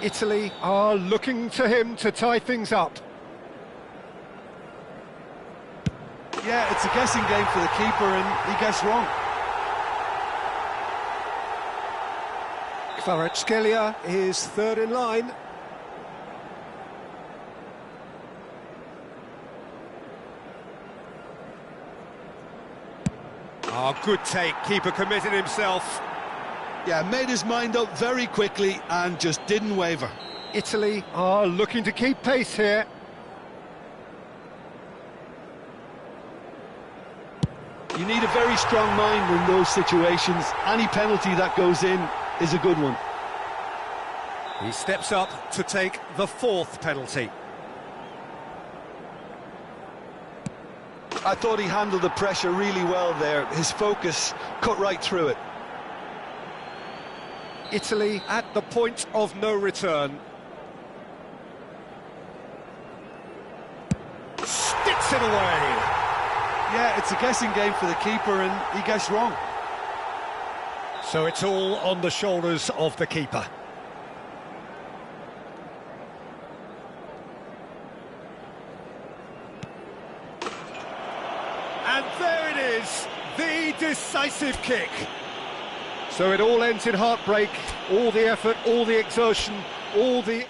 Italy are looking to him to tie things up. Yeah, it's a guessing game for the keeper, and he guessed wrong. Kvaratskhelia is third in line. Oh, good take, keeper committed himself. Yeah, made his mind up very quickly and just didn't waver. Italy are looking to keep pace here. You need a very strong mind in those situations. Any penalty that goes in is a good one. He steps up to take the fourth penalty. I thought he handled the pressure really well there. His focus cut right through it. Italy at the point of no return. Sticks it away. Yeah, it's a guessing game for the keeper, and he guessed wrong. So it's all on the shoulders of the keeper. And there it is, the decisive kick. So it all ends in heartbreak, all the effort, all the exertion, all the...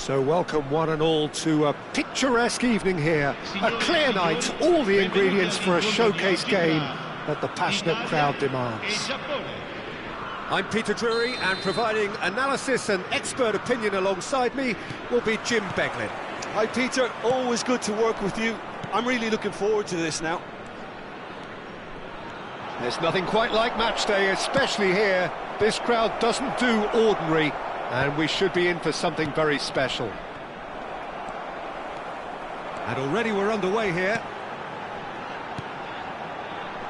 So welcome one and all to a picturesque evening here. A clear night, all the ingredients for a showcase game that the passionate crowd demands. I'm Peter Drury, and providing analysis and expert opinion alongside me will be Jim Beglin. Hi Peter, always good to work with you. I'm really looking forward to this now. There's nothing quite like match day, especially here. This crowd doesn't do ordinary, and we should be in for something very special. And already we're underway here.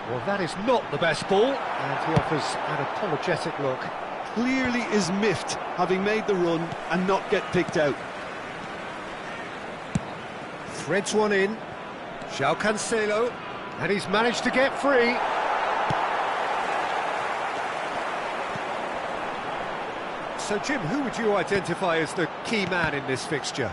Well, that is not the best ball, and he offers an apologetic look. Clearly is miffed, having made the run and not get picked out. Threads one in. João Cancelo, and he's managed to get free. So, Jim, who would you identify as the key man in this fixture?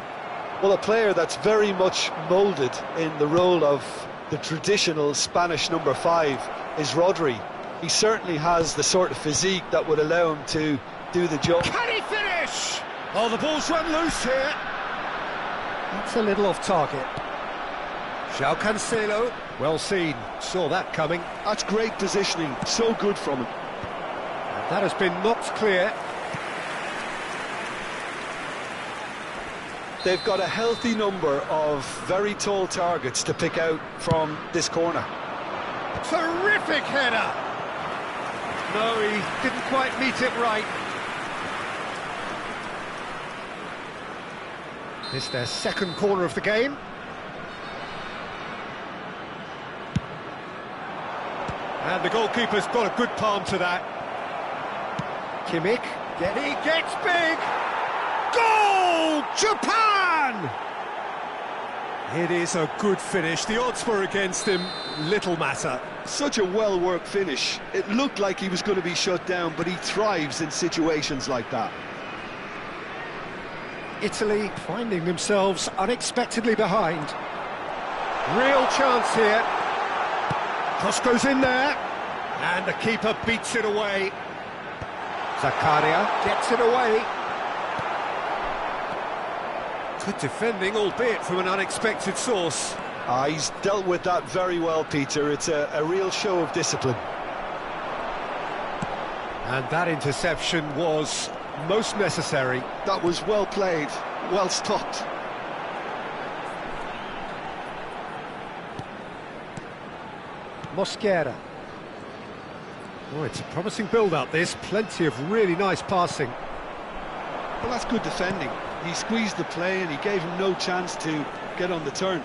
Well, a player that's very much moulded in the role of the traditional Spanish number 5 is Rodri. He certainly has the sort of physique that would allow him to do the job. Can he finish? Oh, the ball's run loose here. That's a little off target. João Cancelo, well seen, saw that coming. That's great positioning, so good from him. And that has been knocked clear. They've got a healthy number of very tall targets to pick out from this corner. Terrific header! No, he didn't quite meet it right. It's their second corner of the game. And the goalkeeper's got a good palm to that. Kimmich, he gets big! Goal! Japan! It is a good finish. The odds were against him, little matter. Such a well-worked finish. It looked like he was going to be shut down, but he thrives in situations like that. Italy finding themselves unexpectedly behind. Real chance here. Cross goes in there, and the keeper beats it away. Zakaria gets it away. Good defending, albeit from an unexpected source. He's dealt with that very well, Peter. It's a real show of discipline. And that interception was most necessary. That was well played, well stopped. Mosquera. Oh, it's a promising build-up, this. Plenty of really nice passing. Well, that's good defending. He squeezed the play and he gave him no chance to get on the turn.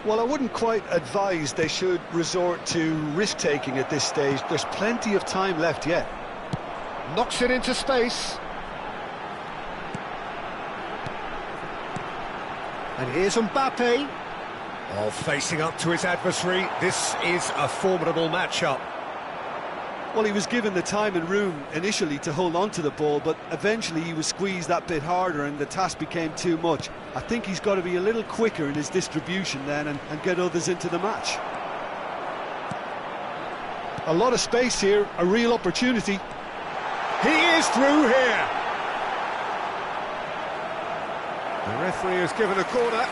Well, I wouldn't quite advise they should resort to risk-taking at this stage. There's plenty of time left yet. Knocks it into space. And here's Mbappe. Oh, facing up to his adversary. This is a formidable matchup. Well, he was given the time and room initially to hold on to the ball, but eventually he was squeezed that bit harder and the task became too much. I think he's got to be a little quicker in his distribution then and get others into the match. A lot of space here, a real opportunity. He is through here. The referee has given a corner.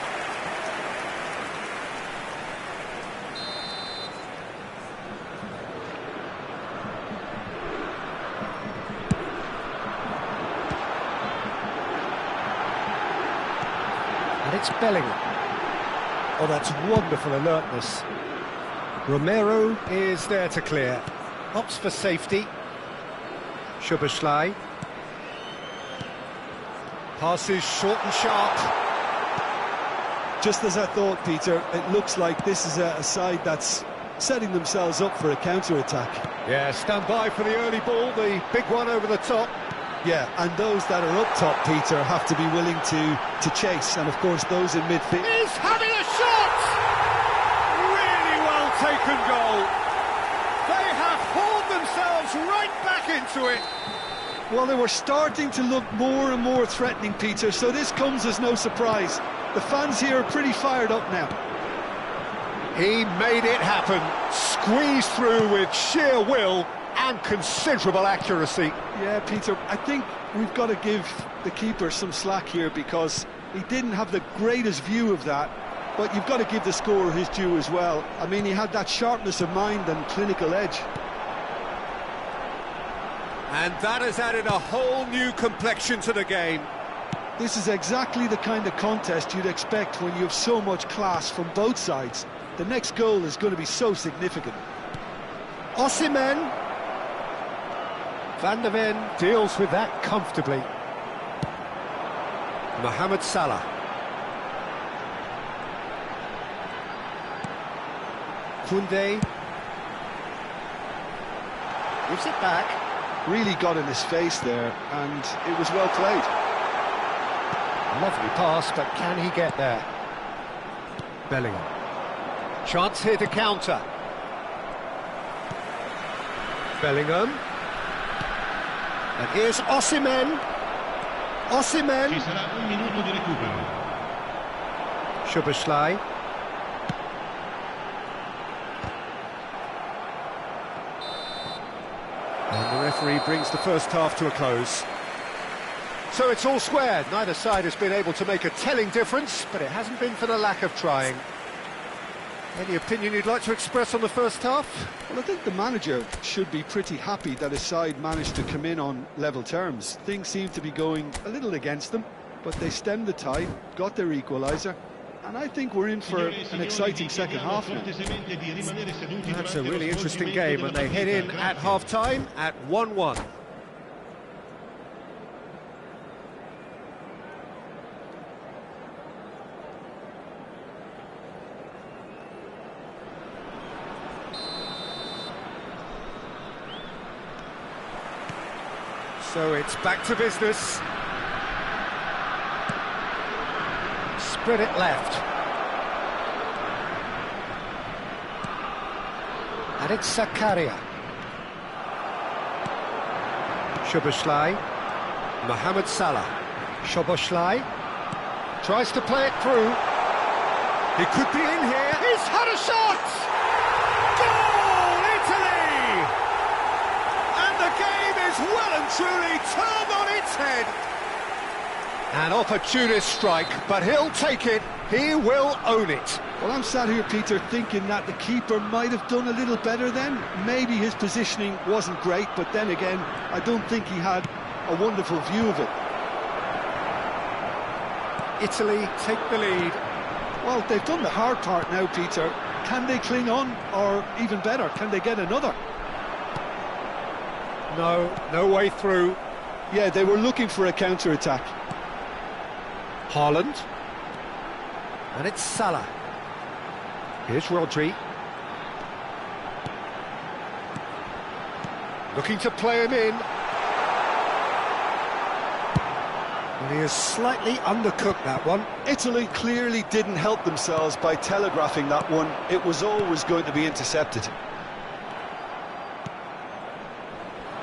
And it's Bellingham. Oh, that's wonderful alertness. Romero is there to clear. Opts for safety. Szoboszlai. Passes short and sharp. Just as I thought, Peter, it looks like this is a side that's setting themselves up for a counter-attack. Yeah, stand by for the early ball, the big one over the top. Yeah, and those that are up top, Peter, have to be willing to chase, and of course those in midfield. He's having a shot! Really well taken goal. They have hauled themselves right back into it. Well, they were starting to look more and more threatening, Peter, so this comes as no surprise. The fans here are pretty fired up now. He made it happen, squeezed through with sheer will, and considerable accuracy. Yeah, Peter, I think we've got to give the keeper some slack here because he didn't have the greatest view of that, but you've got to give the scorer his due as well. I mean, he had that sharpness of mind and clinical edge. And that has added a whole new complexion to the game. This is exactly the kind of contest you'd expect when you have so much class from both sides. The next goal is going to be so significant. Osimhen. Van der Ven deals with that comfortably. Mohamed Salah. Koundé. Gives it back. Really got in his face there, and it was well played. Lovely pass, but can he get there? Bellingham. Chance here to counter. Bellingham. And here's Osimhen. Osimhen. Ci sarà un minuto di recupero. Szoboszlai. And the referee brings the first half to a close. So it's all squared. Neither side has been able to make a telling difference, but it hasn't been for the lack of trying. Any opinion you'd like to express on the first half? Well, I think the manager should be pretty happy that his side managed to come in on level terms. Things seem to be going a little against them, but they stemmed the tide, got their equaliser, and I think we're in for an exciting second half now. That's a really interesting game, and they head in at half-time at 1-1. So it's back to business. Spread it left. And it's Zakaria. Szoboszlai. Mohamed Salah. Szoboszlai. Tries to play it through. He could be in here. He's had a shot! Goal, Italy! And the game is well and truly turned on its head. An opportunist strike, but he'll take it. He will own it. Well, I'm sat here, Peter, thinking that the keeper might have done a little better then. Maybe his positioning wasn't great, but then again, I don't think he had a wonderful view of it. Italy take the lead. Well, they've done the hard part now, Peter. Can they cling on, or even better, can they get another? No way through. Yeah, they were looking for a counter-attack. Haaland. And it's Salah. Here's Rodri. Looking to play him in. And he has slightly undercooked that one. Italy clearly didn't help themselves by telegraphing that one. It was always going to be intercepted.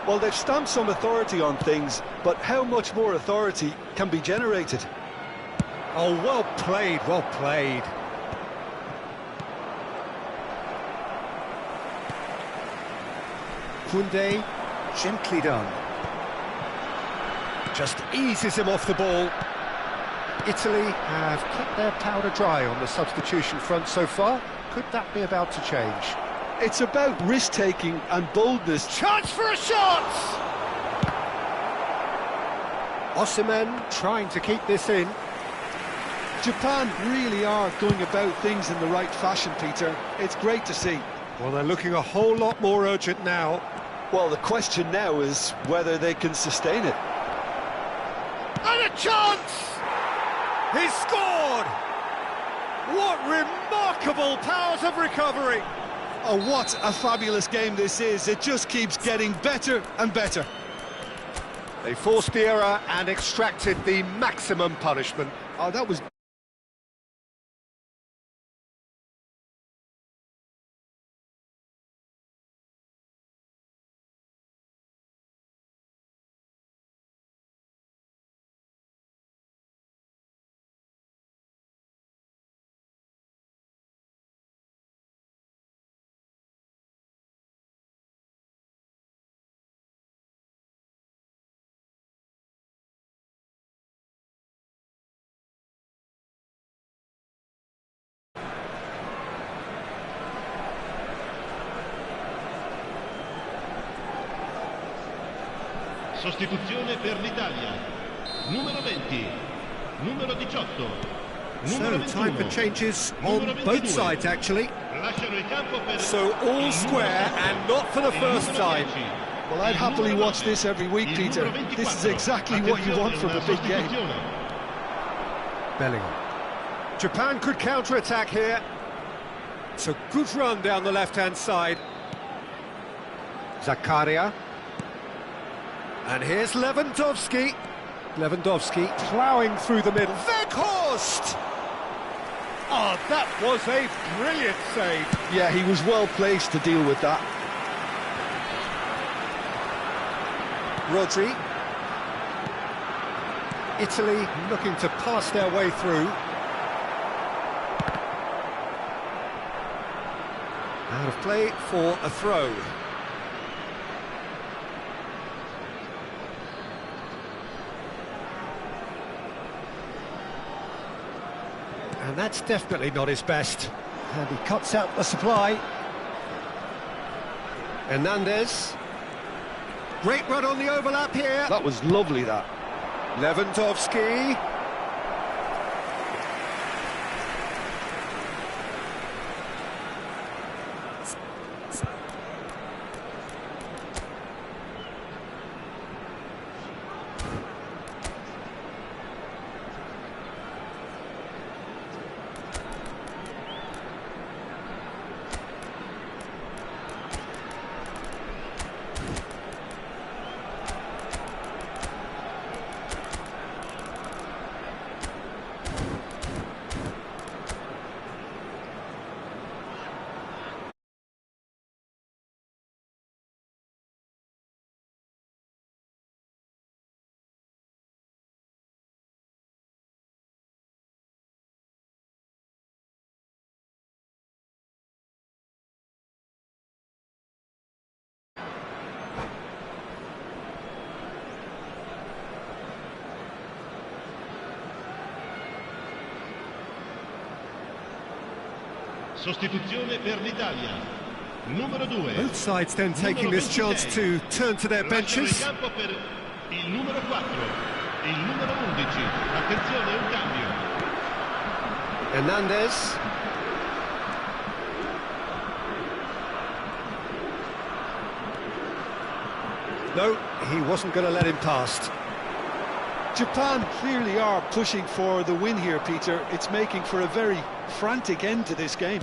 Well, they've stamped some authority on things, but how much more authority can be generated? Oh, well played, well played. Koundé, gently done. Just eases him off the ball. Italy have kept their powder dry on the substitution front so far. Could that be about to change? It's about risk-taking and boldness. Chance for a shot! Osimhen trying to keep this in. Japan really are going about things in the right fashion, Peter. It's great to see. Well, they're looking a whole lot more urgent now. Well, the question now is whether they can sustain it. And a chance! He's scored! What remarkable powers of recovery! Oh, what a fabulous game this is. It just keeps getting better and better. They forced the error and extracted the maximum punishment. Oh, that was Sostituzione per l'Italia. Numero 20, numero 18, numero So, time for 21. changes Numero on both 22. sides, actually. Lasciano il campo per So, all square and not for the first time. Well, I'd happily watch this every week, Peter. This is exactly what you want from a big game. Bellingham. Japan could counter-attack here. It's a good run down the left-hand side. Zakaria. And here's Lewandowski. Lewandowski ploughing through the middle. Weghorst! Oh, that was a brilliant save. Yeah, he was well placed to deal with that. Rodri. Italy looking to pass their way through. Out of play for a throw. And that's definitely not his best. And he cuts out the supply. Hernandez. Great run on the overlap here. That was lovely, that. Lewandowski. Sostituzione per l'Italia. Numero 2. Both sides then taking this chance to turn to their Lasciano il benches. campo per il numero 4, il numero 11. Attenzione, un cambio. Hernandez. No, he wasn't going to let him past. Japan clearly are pushing for the win here, Peter. It's making for a very frantic end to this game.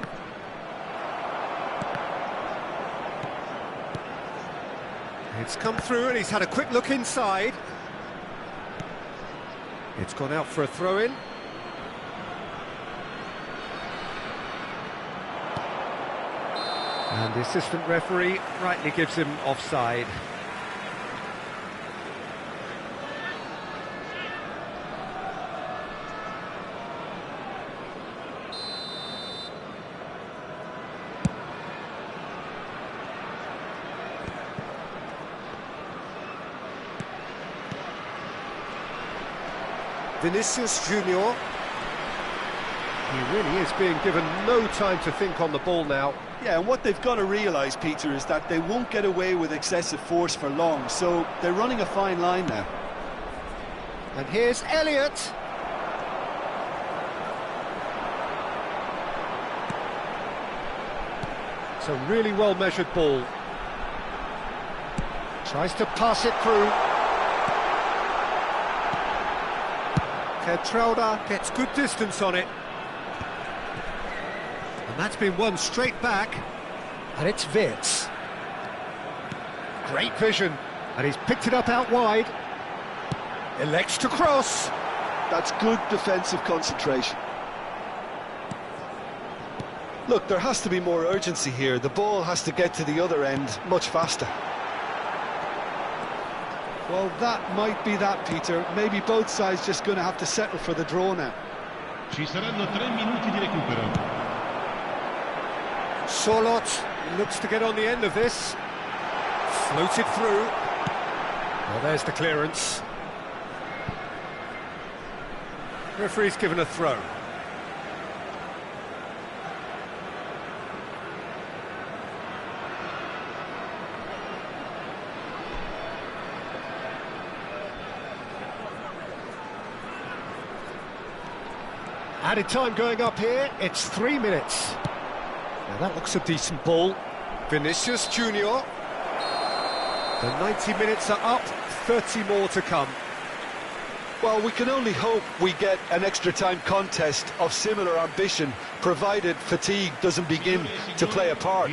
It's come through and he's had a quick look inside. It's gone out for a throw-in. And the assistant referee rightly gives him offside. Vinicius Junior. He really is being given no time to think on the ball now. Yeah, and what they've got to realise, Peter, is that they won't get away with excessive force for long, so they're running a fine line now. And here's Elliott. It's a really well-measured ball. Tries to pass it through. Kertrauda gets good distance on it. And that's been won straight back. And it's Wirtz. Great vision. And he's picked it up out wide. Elects to cross. That's good defensive concentration. Look, there has to be more urgency here. The ball has to get to the other end much faster. Well, that might be that, Peter. Maybe both sides just going to have to settle for the draw now. Ci saranno 3 minuti di recupero. Sorloth looks to get on the end of this. Floated through. Well, there's the clearance. Referee's given a throw. Added time going up here, it's 3 minutes. Now that looks a decent ball. Vinicius Junior. The 90 minutes are up, 30 more to come. Well, we can only hope we get an extra time contest of similar ambition, provided fatigue doesn't begin to play a part.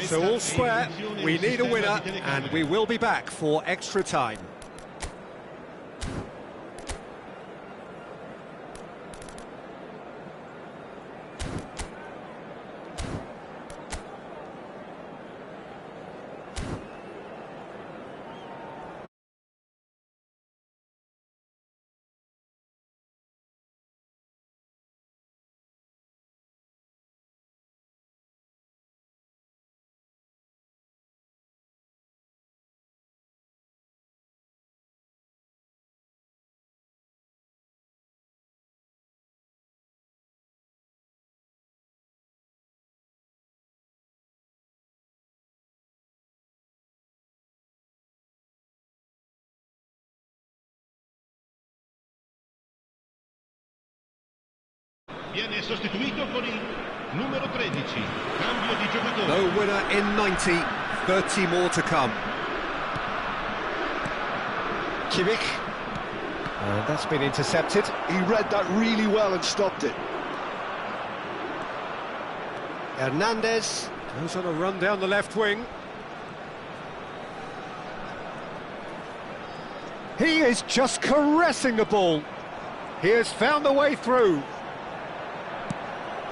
So all square, we need a winner, and we will be back for extra time. Viene sostituito con il numero 13. Cambio di giocatore. No winner in 90, 30 more to come. Kimmich. And that's been intercepted. He read that really well and stopped it. Hernandez goes on a run down the left wing. He is just caressing the ball. He has found the way through.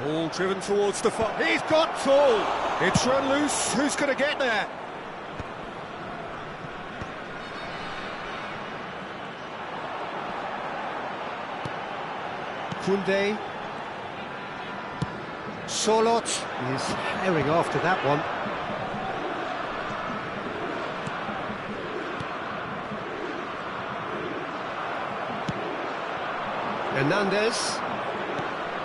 Ball driven towards the far. He's got tall. It's run loose. Who's going to get there? Koundé. Sorloth is herring after that one. Hernandez.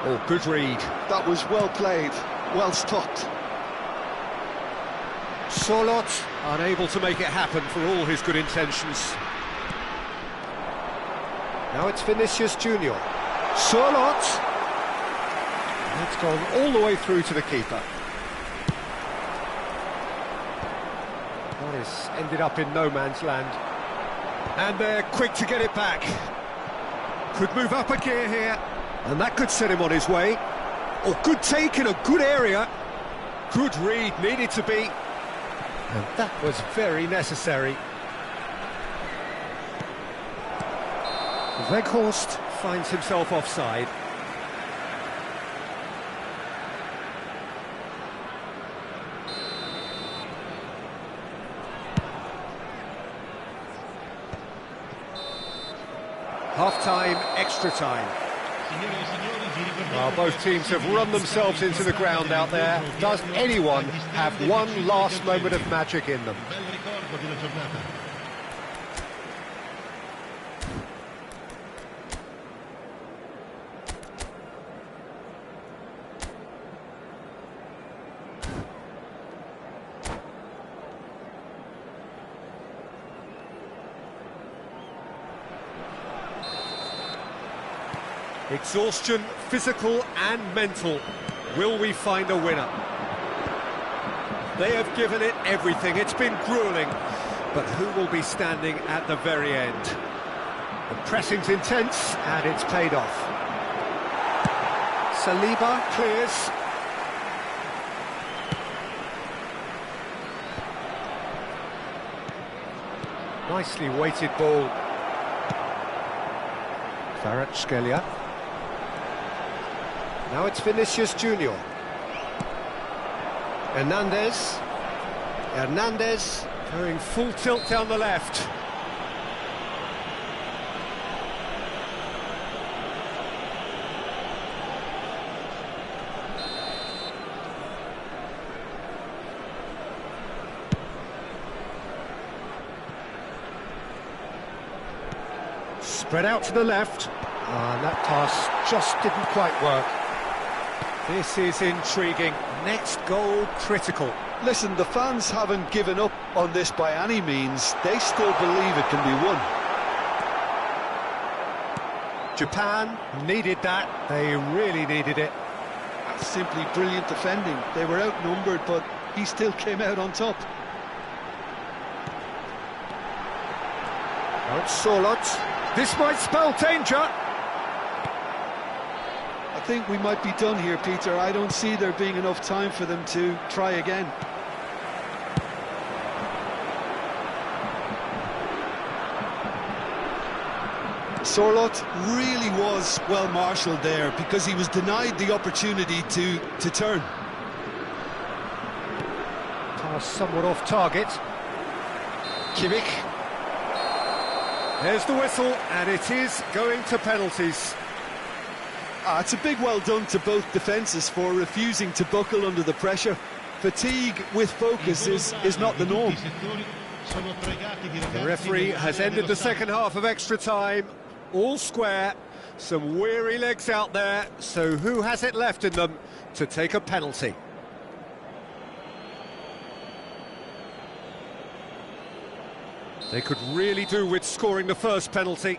Oh, good read. That was well played, well stopped. Sorloth unable to make it happen for all his good intentions. Now it's Vinicius Junior. Sorloth. It's gone all the way through to the keeper. That has ended up in no man's land. And they're quick to get it back. Could move up a gear here. And that could set him on his way. Oh, good take in a good area. Good read, needed to be. And that was very necessary. Weghorst finds himself offside. Half-time, extra time. Well, both teams have run themselves into the ground out there. Does anyone have one last moment of magic in them? Exhaustion, physical and mental. Will we find a winner? They have given it everything. It's been gruelling. But who will be standing at the very end? The pressing's intense and it's paid off. Saliba clears. Nicely weighted ball. Kvaratskhelia. Now it's Vinicius Junior. Hernandez. Hernandez going full tilt down the left. Spread out to the left. And that pass just didn't quite work. This is intriguing. Next goal critical. Listen, the fans haven't given up on this by any means. They still believe it can be won. Japan needed that. They really needed it. That's simply brilliant defending. They were outnumbered, but he still came out on top. Oh, it's Sorloth. This might spell danger. I think we might be done here, Peter. I don't see there being enough time for them to try again. Sorloth really was well marshalled there because he was denied the opportunity to turn. Pass somewhat off target. Kimmich. There's the whistle, and it is going to penalties. It's a big well done to both defences for refusing to buckle under the pressure. Fatigue with focus is not the norm. The referee has ended the second half of extra time. All square, some weary legs out there, so who has it left in them to take a penalty? They could really do with scoring the first penalty.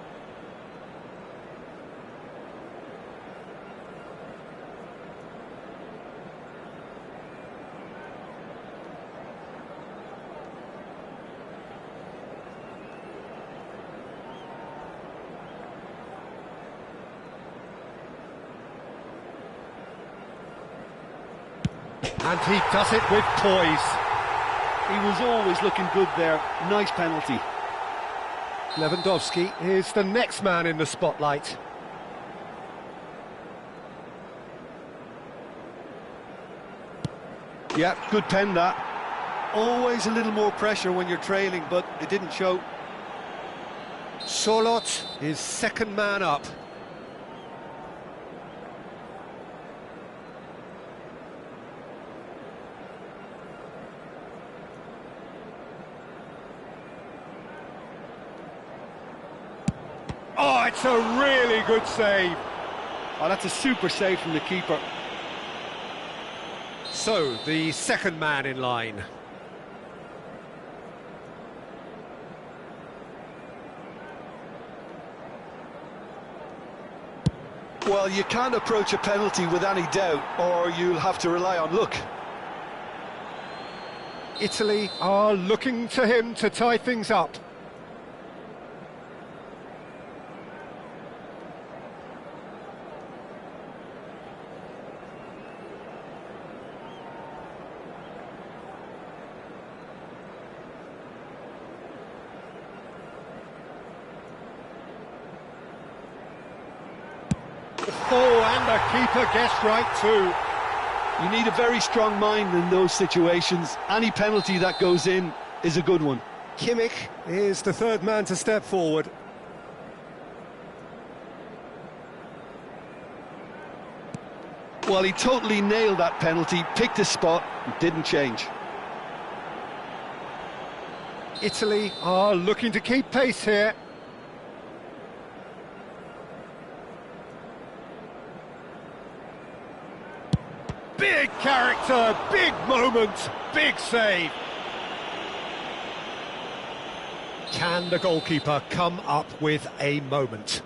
And he does it with poise. He was always looking good there. Nice penalty. Lewandowski is the next man in the spotlight. Yeah, good pen that. Always a little more pressure when you're trailing, but it didn't show. Sorloth is second man up. Oh, it's a really good save. Oh, that's a super save from the keeper. So, the second man in line. Well, you can't approach a penalty with any doubt, or you'll have to rely on luck. Italy are looking to him to tie things up. Oh, and the keeper guessed right too. You need a very strong mind in those situations. Any penalty that goes in is a good one. Kimmich is the third man to step forward. Well, he totally nailed that penalty, picked his spot, and didn't change. Italy are looking to keep pace here. Big character, big moment, big save. Can the goalkeeper come up with a moment?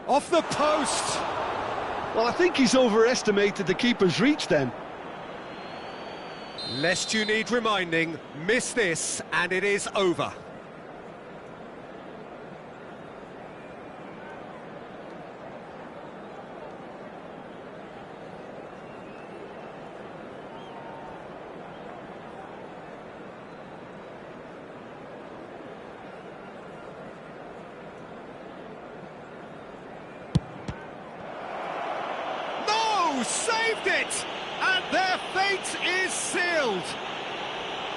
Off the post! Well, I think he's overestimated the keeper's reach then. Lest you need reminding, miss this and it is over. Saved it! And their fate is sealed!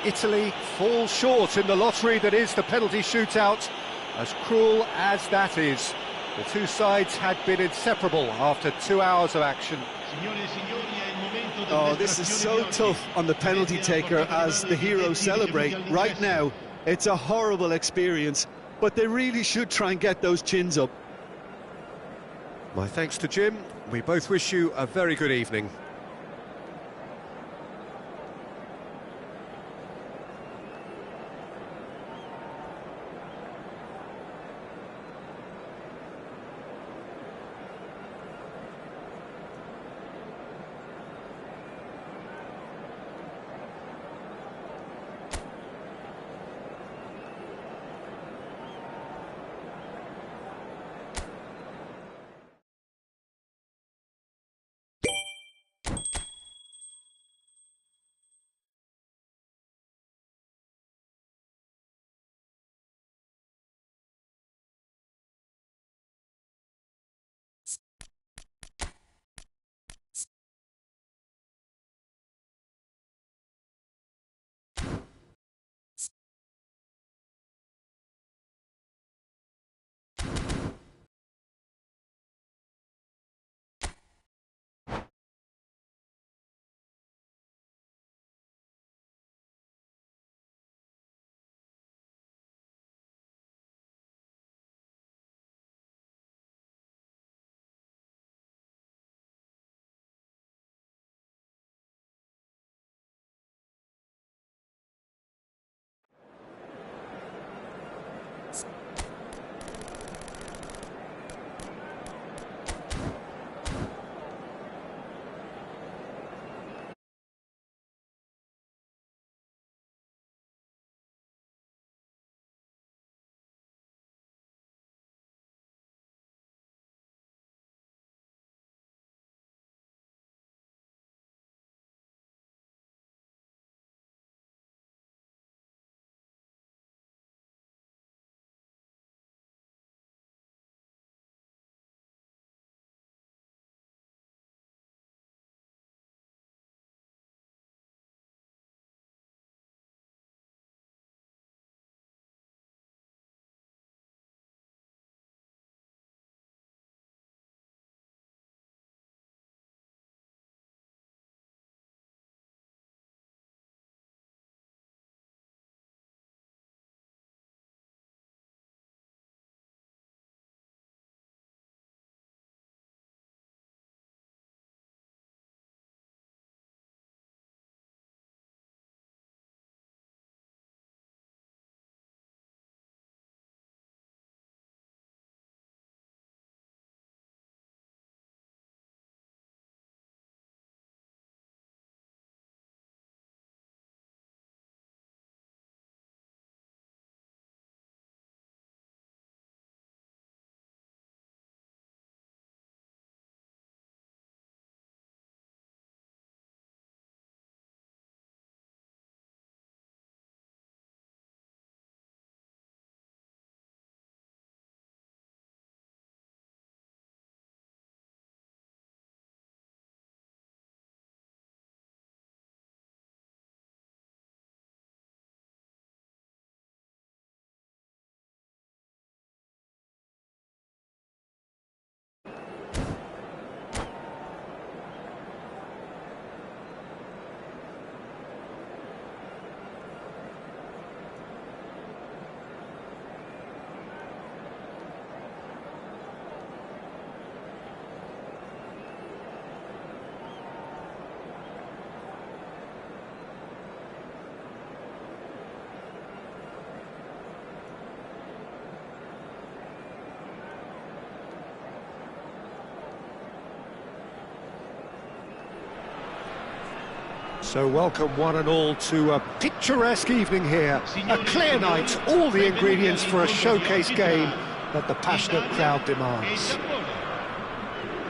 Italy fall short in the lottery that is the penalty shootout. As cruel as that is, the two sides had been inseparable after 2 hours of action. Oh, this is so tough on the penalty taker as the heroes celebrate. Right now, it's a horrible experience, but they really should try and get those chins up. My thanks to Jim. We both wish you a very good evening. So welcome one and all to a picturesque evening here. A clear night, all the ingredients for a showcase game that the passionate crowd demands.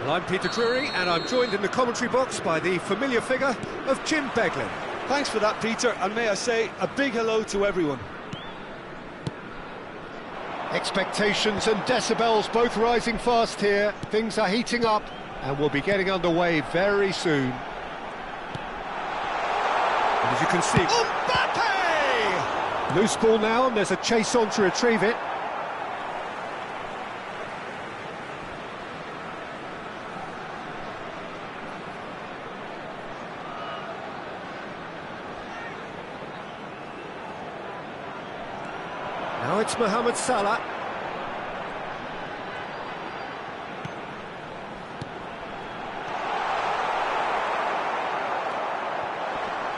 Well, I'm Peter Drury, and I'm joined in the commentary box by the familiar figure of Jim Beglin. Thanks for that, Peter, and may I say a big hello to everyone. Expectations and decibels both rising fast here. Things are heating up, and we'll be getting underway very soon. And as you can see, Mbappe! Loose ball now, and there's a chase on to retrieve it. Now it's Mohamed Salah.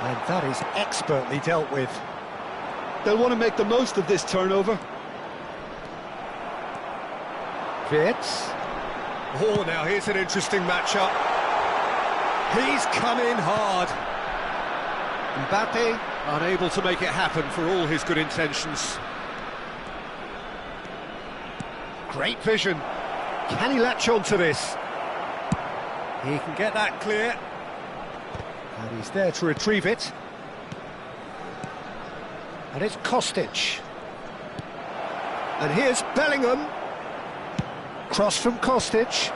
And that is expertly dealt with. They'll want to make the most of this turnover. Wirtz. Oh, now here's an interesting matchup. He's come in hard. Mbappe unable to make it happen for all his good intentions. Great vision. Can he latch on to this? He can get that clear. And he's there to retrieve it. And it's Kostic. And here's Bellingham. Cross from Kostic.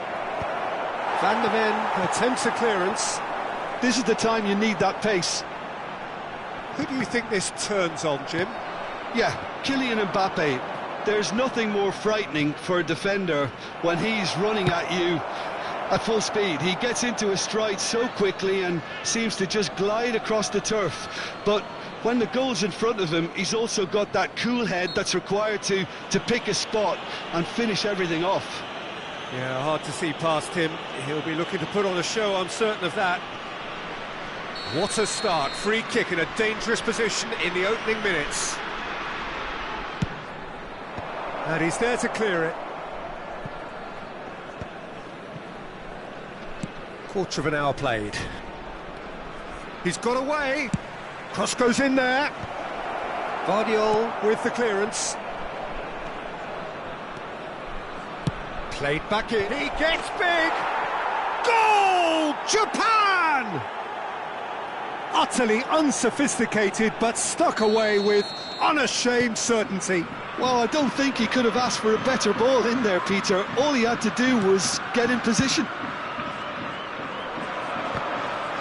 Van der Ven attempts a clearance. This is the time you need that pace. Who do you think this turns on, Jim? Yeah, Kylian Mbappe. There's nothing more frightening for a defender when he's running at you at full speed. He gets into a stride so quickly and seems to just glide across the turf. But when the goal's in front of him, he's also got that cool head that's required to pick a spot and finish everything off. Yeah, hard to see past him. He'll be looking to put on a show, I'm certain of that. What a start. Free kick in a dangerous position in the opening minutes. And he's there to clear it. Quarter of an hour played. He's got away. Cross goes in there. Guardiola with the clearance. Played back in. He gets big. Goal! Japan! Utterly unsophisticated, but stuck away with unashamed certainty. Well, I don't think he could have asked for a better ball in there, Peter. All he had to do was get in position.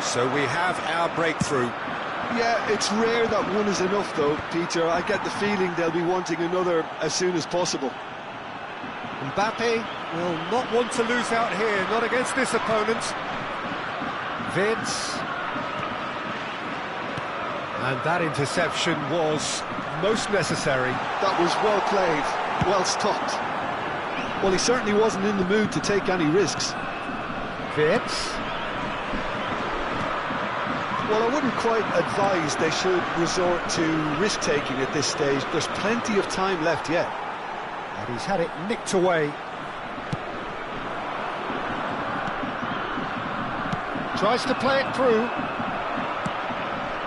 So we have our breakthrough. Yeah, it's rare that one is enough, though, Peter. I get the feeling they'll be wanting another as soon as possible. Mbappe will not want to lose out here, not against this opponent. Wirtz. And that interception was most necessary. That was well played, well stopped. Well, he certainly wasn't in the mood to take any risks. Wirtz. Well, I wouldn't quite advise they should resort to risk-taking at this stage. There's plenty of time left yet. And he's had it nicked away. Tries to play it through.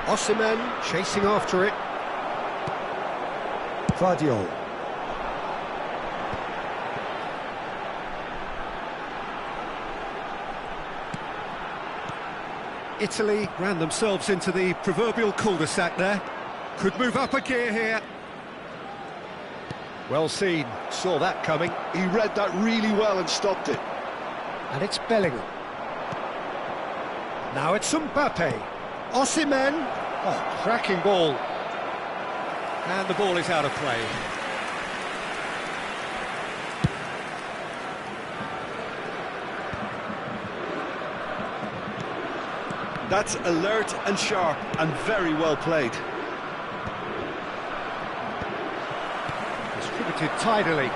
Osimhen chasing after it. Guardiola. Italy ran themselves into the proverbial cul-de-sac there. Could move up a gear here. Well seen, saw that coming. He read that really well and stopped it. And it's Bellingham. Now it's Mbappe. Osimhen. Oh, cracking ball. And the ball is out of play. That's alert and sharp and very well played. Distributed tidily.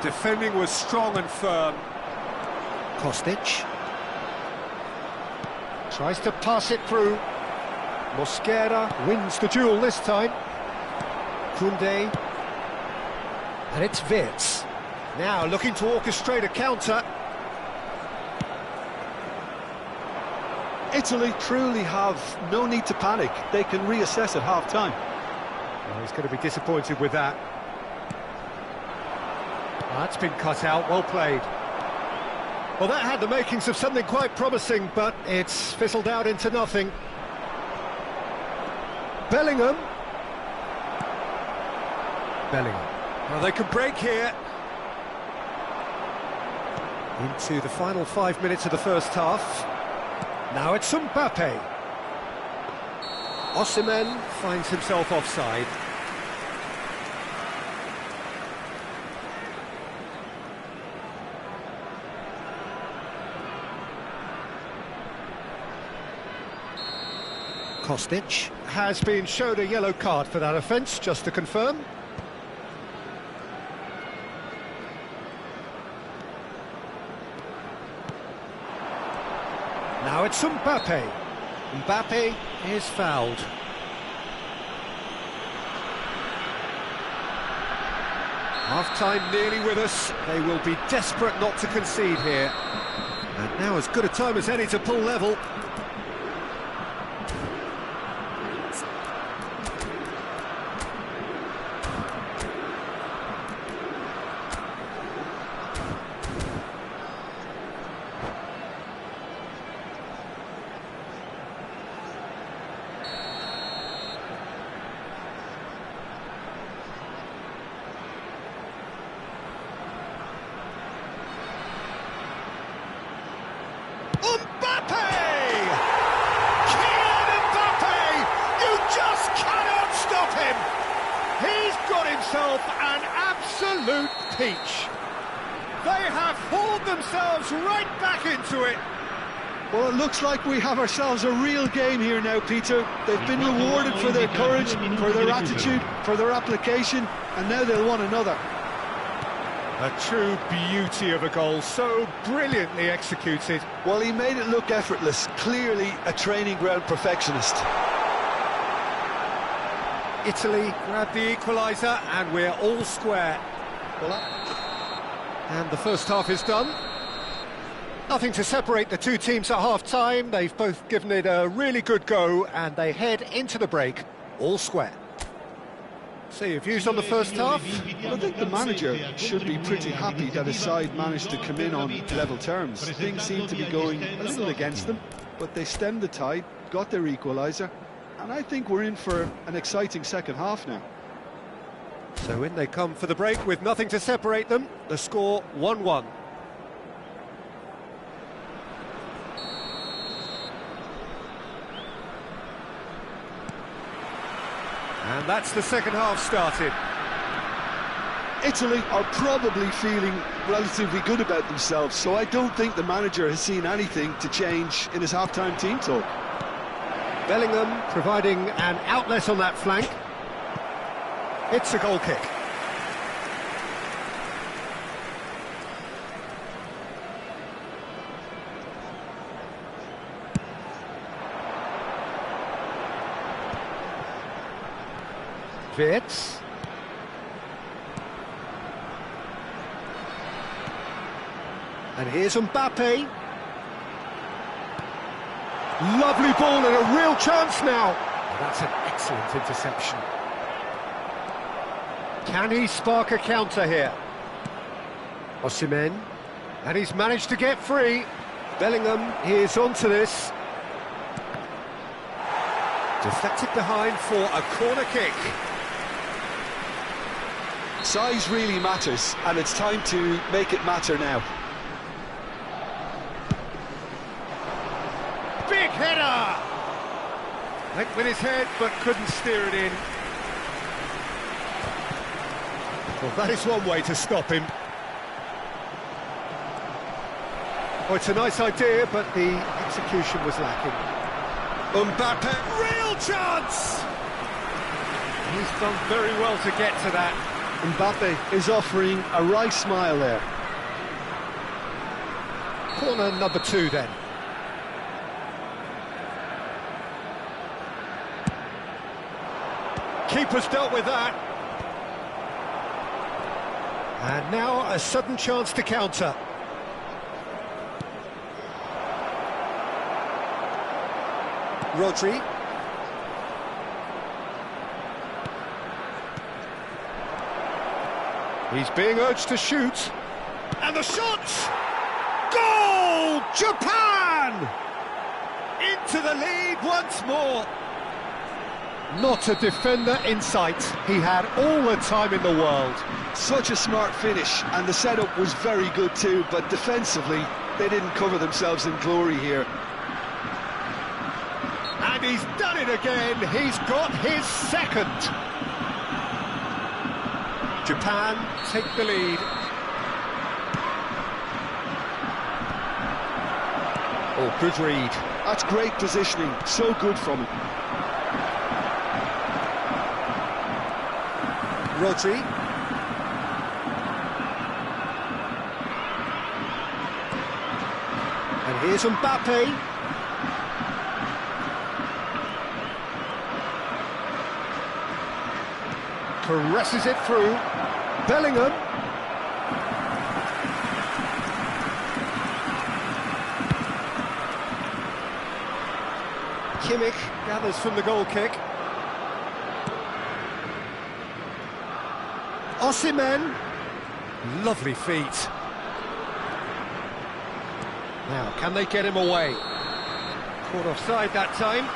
Defending was strong and firm. Kostic. Tries to pass it through. Mosquera wins the duel this time. Koundé. And it's Wirtz. Now looking to orchestrate a counter. Italy truly have no need to panic. They can reassess at half-time. Well, he's going to be disappointed with that. That's been cut out, well played. Well, that had the makings of something quite promising, but it's fizzled out into nothing. Bellingham. Well, they can break here. Into the final 5 minutes of the first half. Now it's Mbappe. Osimhen finds himself offside. Kostic has been shown a yellow card for that offence, just to confirm. Now it's Mbappe. Mbappe is fouled. Half-time nearly with us. They will be desperate not to concede here. And now as good a time as any to pull level. Mbappe! Kylian Mbappe! You just cannot stop him! He's got himself an absolute peach. They have hauled themselves right back into it. Well, it looks like we have ourselves a real game here now, Peter. They've been rewarded for their courage, for their attitude, for their application, and now they'll want another. A true beauty of a goal, so brilliantly executed. Well, he made it look effortless, clearly a training ground perfectionist. Italy grab the equaliser and we're all square. And the first half is done. Nothing to separate the two teams at half-time. They've both given it a really good go and they head into the break all square. So your views on the first half? Well, I think the manager should be pretty happy that his side managed to come in on level terms. Things seem to be going a little against them, but they stemmed the tide, got their equaliser, and I think we're in for an exciting second half now. So in they come for the break with nothing to separate them. The score 1-1. And that's the second half started. Italy are probably feeling relatively good about themselves, so I don't think the manager has seen anything to change in his half-time team talk. Bellingham providing an outlet on that flank. It's a goal kick. Wirtz. And here's Mbappe. Lovely ball and a real chance now. Oh, that's an excellent interception. Can he spark a counter here? Osimhen. And he's managed to get free. Bellingham, he is onto this. Deflected behind for a corner kick. Size really matters, and it's time to make it matter now. Big header! Went with his head, but couldn't steer it in. Well, that is one way to stop him. Oh, it's a nice idea, but the execution was lacking. Mbappe, real chance! He's done very well to get to that. Mbappe is offering a right smile there. Corner number 2 then. Keeper's dealt with that. And now a sudden chance to counter. Rodri. He's being urged to shoot. And the shot! Goal! Japan! Into the lead once more. Not a defender in sight. He had all the time in the world. Such a smart finish, and the setup was very good too, but defensively, they didn't cover themselves in glory here. And he's done it again. He's got his second. Japan take the lead. Oh, good read. That's great positioning, so good from him. Rodri. And here's Mbappe. Caresses it through. Bellingham. Kimmich gathers from the goal kick. Osimhen. Lovely feet. Now, can they get him away? Caught offside that time.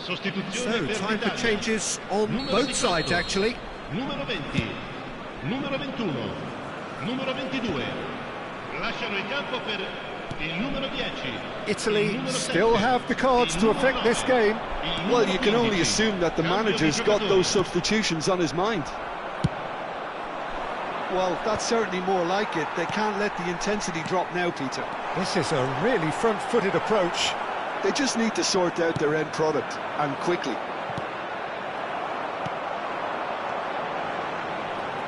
So, time for changes on both sides, actually. Numero 20, numero 21, numero 22. Lasciano il campo per il numero 10. Italy still have the cards to affect this game. Well, you can only assume that the manager's got those substitutions on his mind. Well, that's certainly more like it. They can't let the intensity drop now, Peter. This is a really front-footed approach. They just need to sort out their end product, and quickly.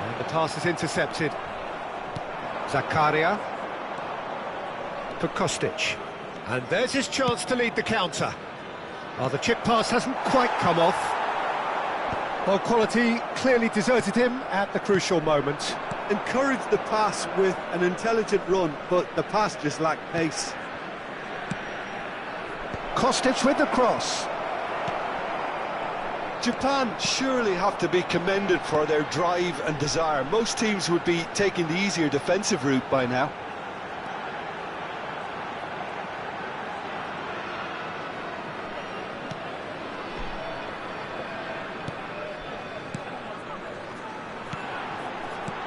And the pass is intercepted. Zakaria. For Kostic. And there's his chance to lead the counter. Oh, the chip pass hasn't quite come off. Well, quality clearly deserted him at the crucial moment. Encouraged the pass with an intelligent run, but the pass just lacked pace. Kostic with the cross. Japan surely have to be commended for their drive and desire. Most teams would be taking the easier defensive route by now.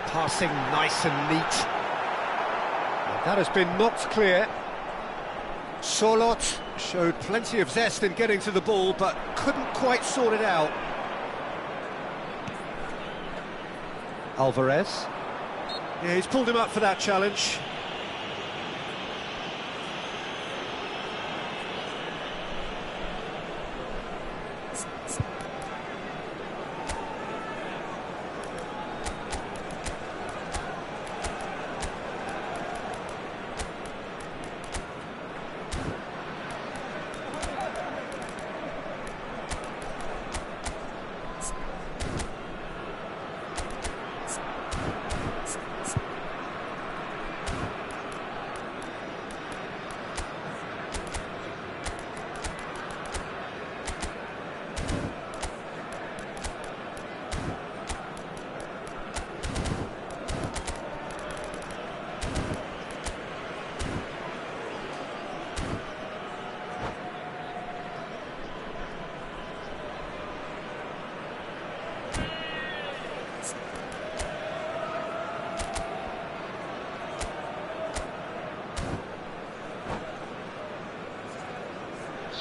Passing nice and neat. And that has been knocked clear. Sorloth showed plenty of zest in getting to the ball, but couldn't quite sort it out. Alvarez. Yeah, he's pulled him up for that challenge.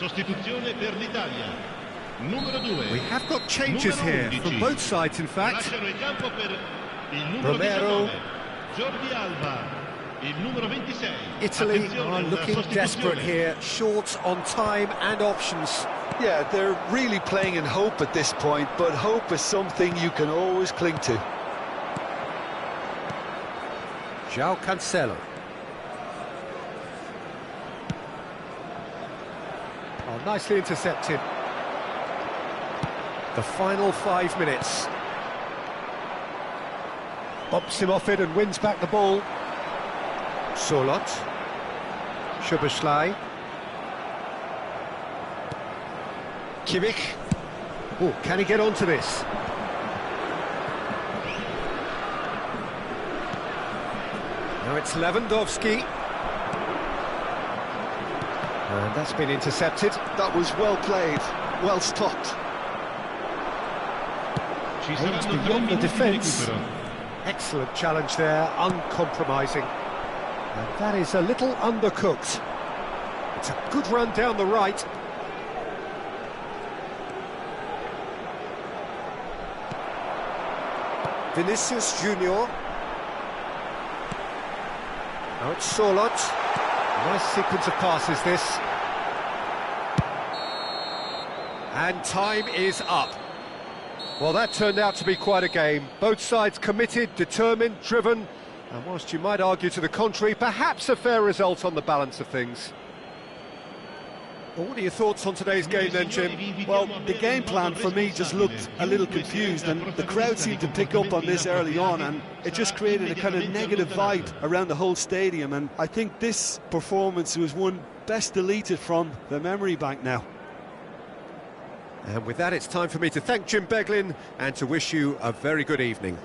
Sostituzione per l'Italia. Numero 2. We have got changes here from both sides, in fact. Lasciano il campo per il numero Romero. 19. Jordi Alba. Il numero 26. Italy Attenzione, are una looking sostituzione. desperate here, short on time and options. Yeah, they're really playing in hope at this point, but hope is something you can always cling to. João Cancelo. Oh, nicely intercepted. The final 5 minutes. Bumps him off it and wins back the ball. Solot. Szoboszlai. Kimmich. Oh, can he get onto this? Now it's Lewandowski. And that's been intercepted. That was well played, well stopped. Ci Aims saranno 3 beyond the minuti di defence. recupero. Excellent challenge there, uncompromising. And that is a little undercooked. It's a good run down the right. Vinicius Junior. Now it's Solot. Nice sequence of passes, this. And time is up. Well, that turned out to be quite a game. Both sides committed, determined, driven, and whilst you might argue to the contrary, perhaps a fair result on the balance of things. Well, what are your thoughts on today's game then, Jim? Well, the game plan for me just looked a little confused, and the crowd seemed to pick up on this early on, and it just created a kind of negative vibe around the whole stadium, and I think this performance was one best deleted from the memory bank now. And with that, it's time for me to thank Jim Beglin and to wish you a very good evening.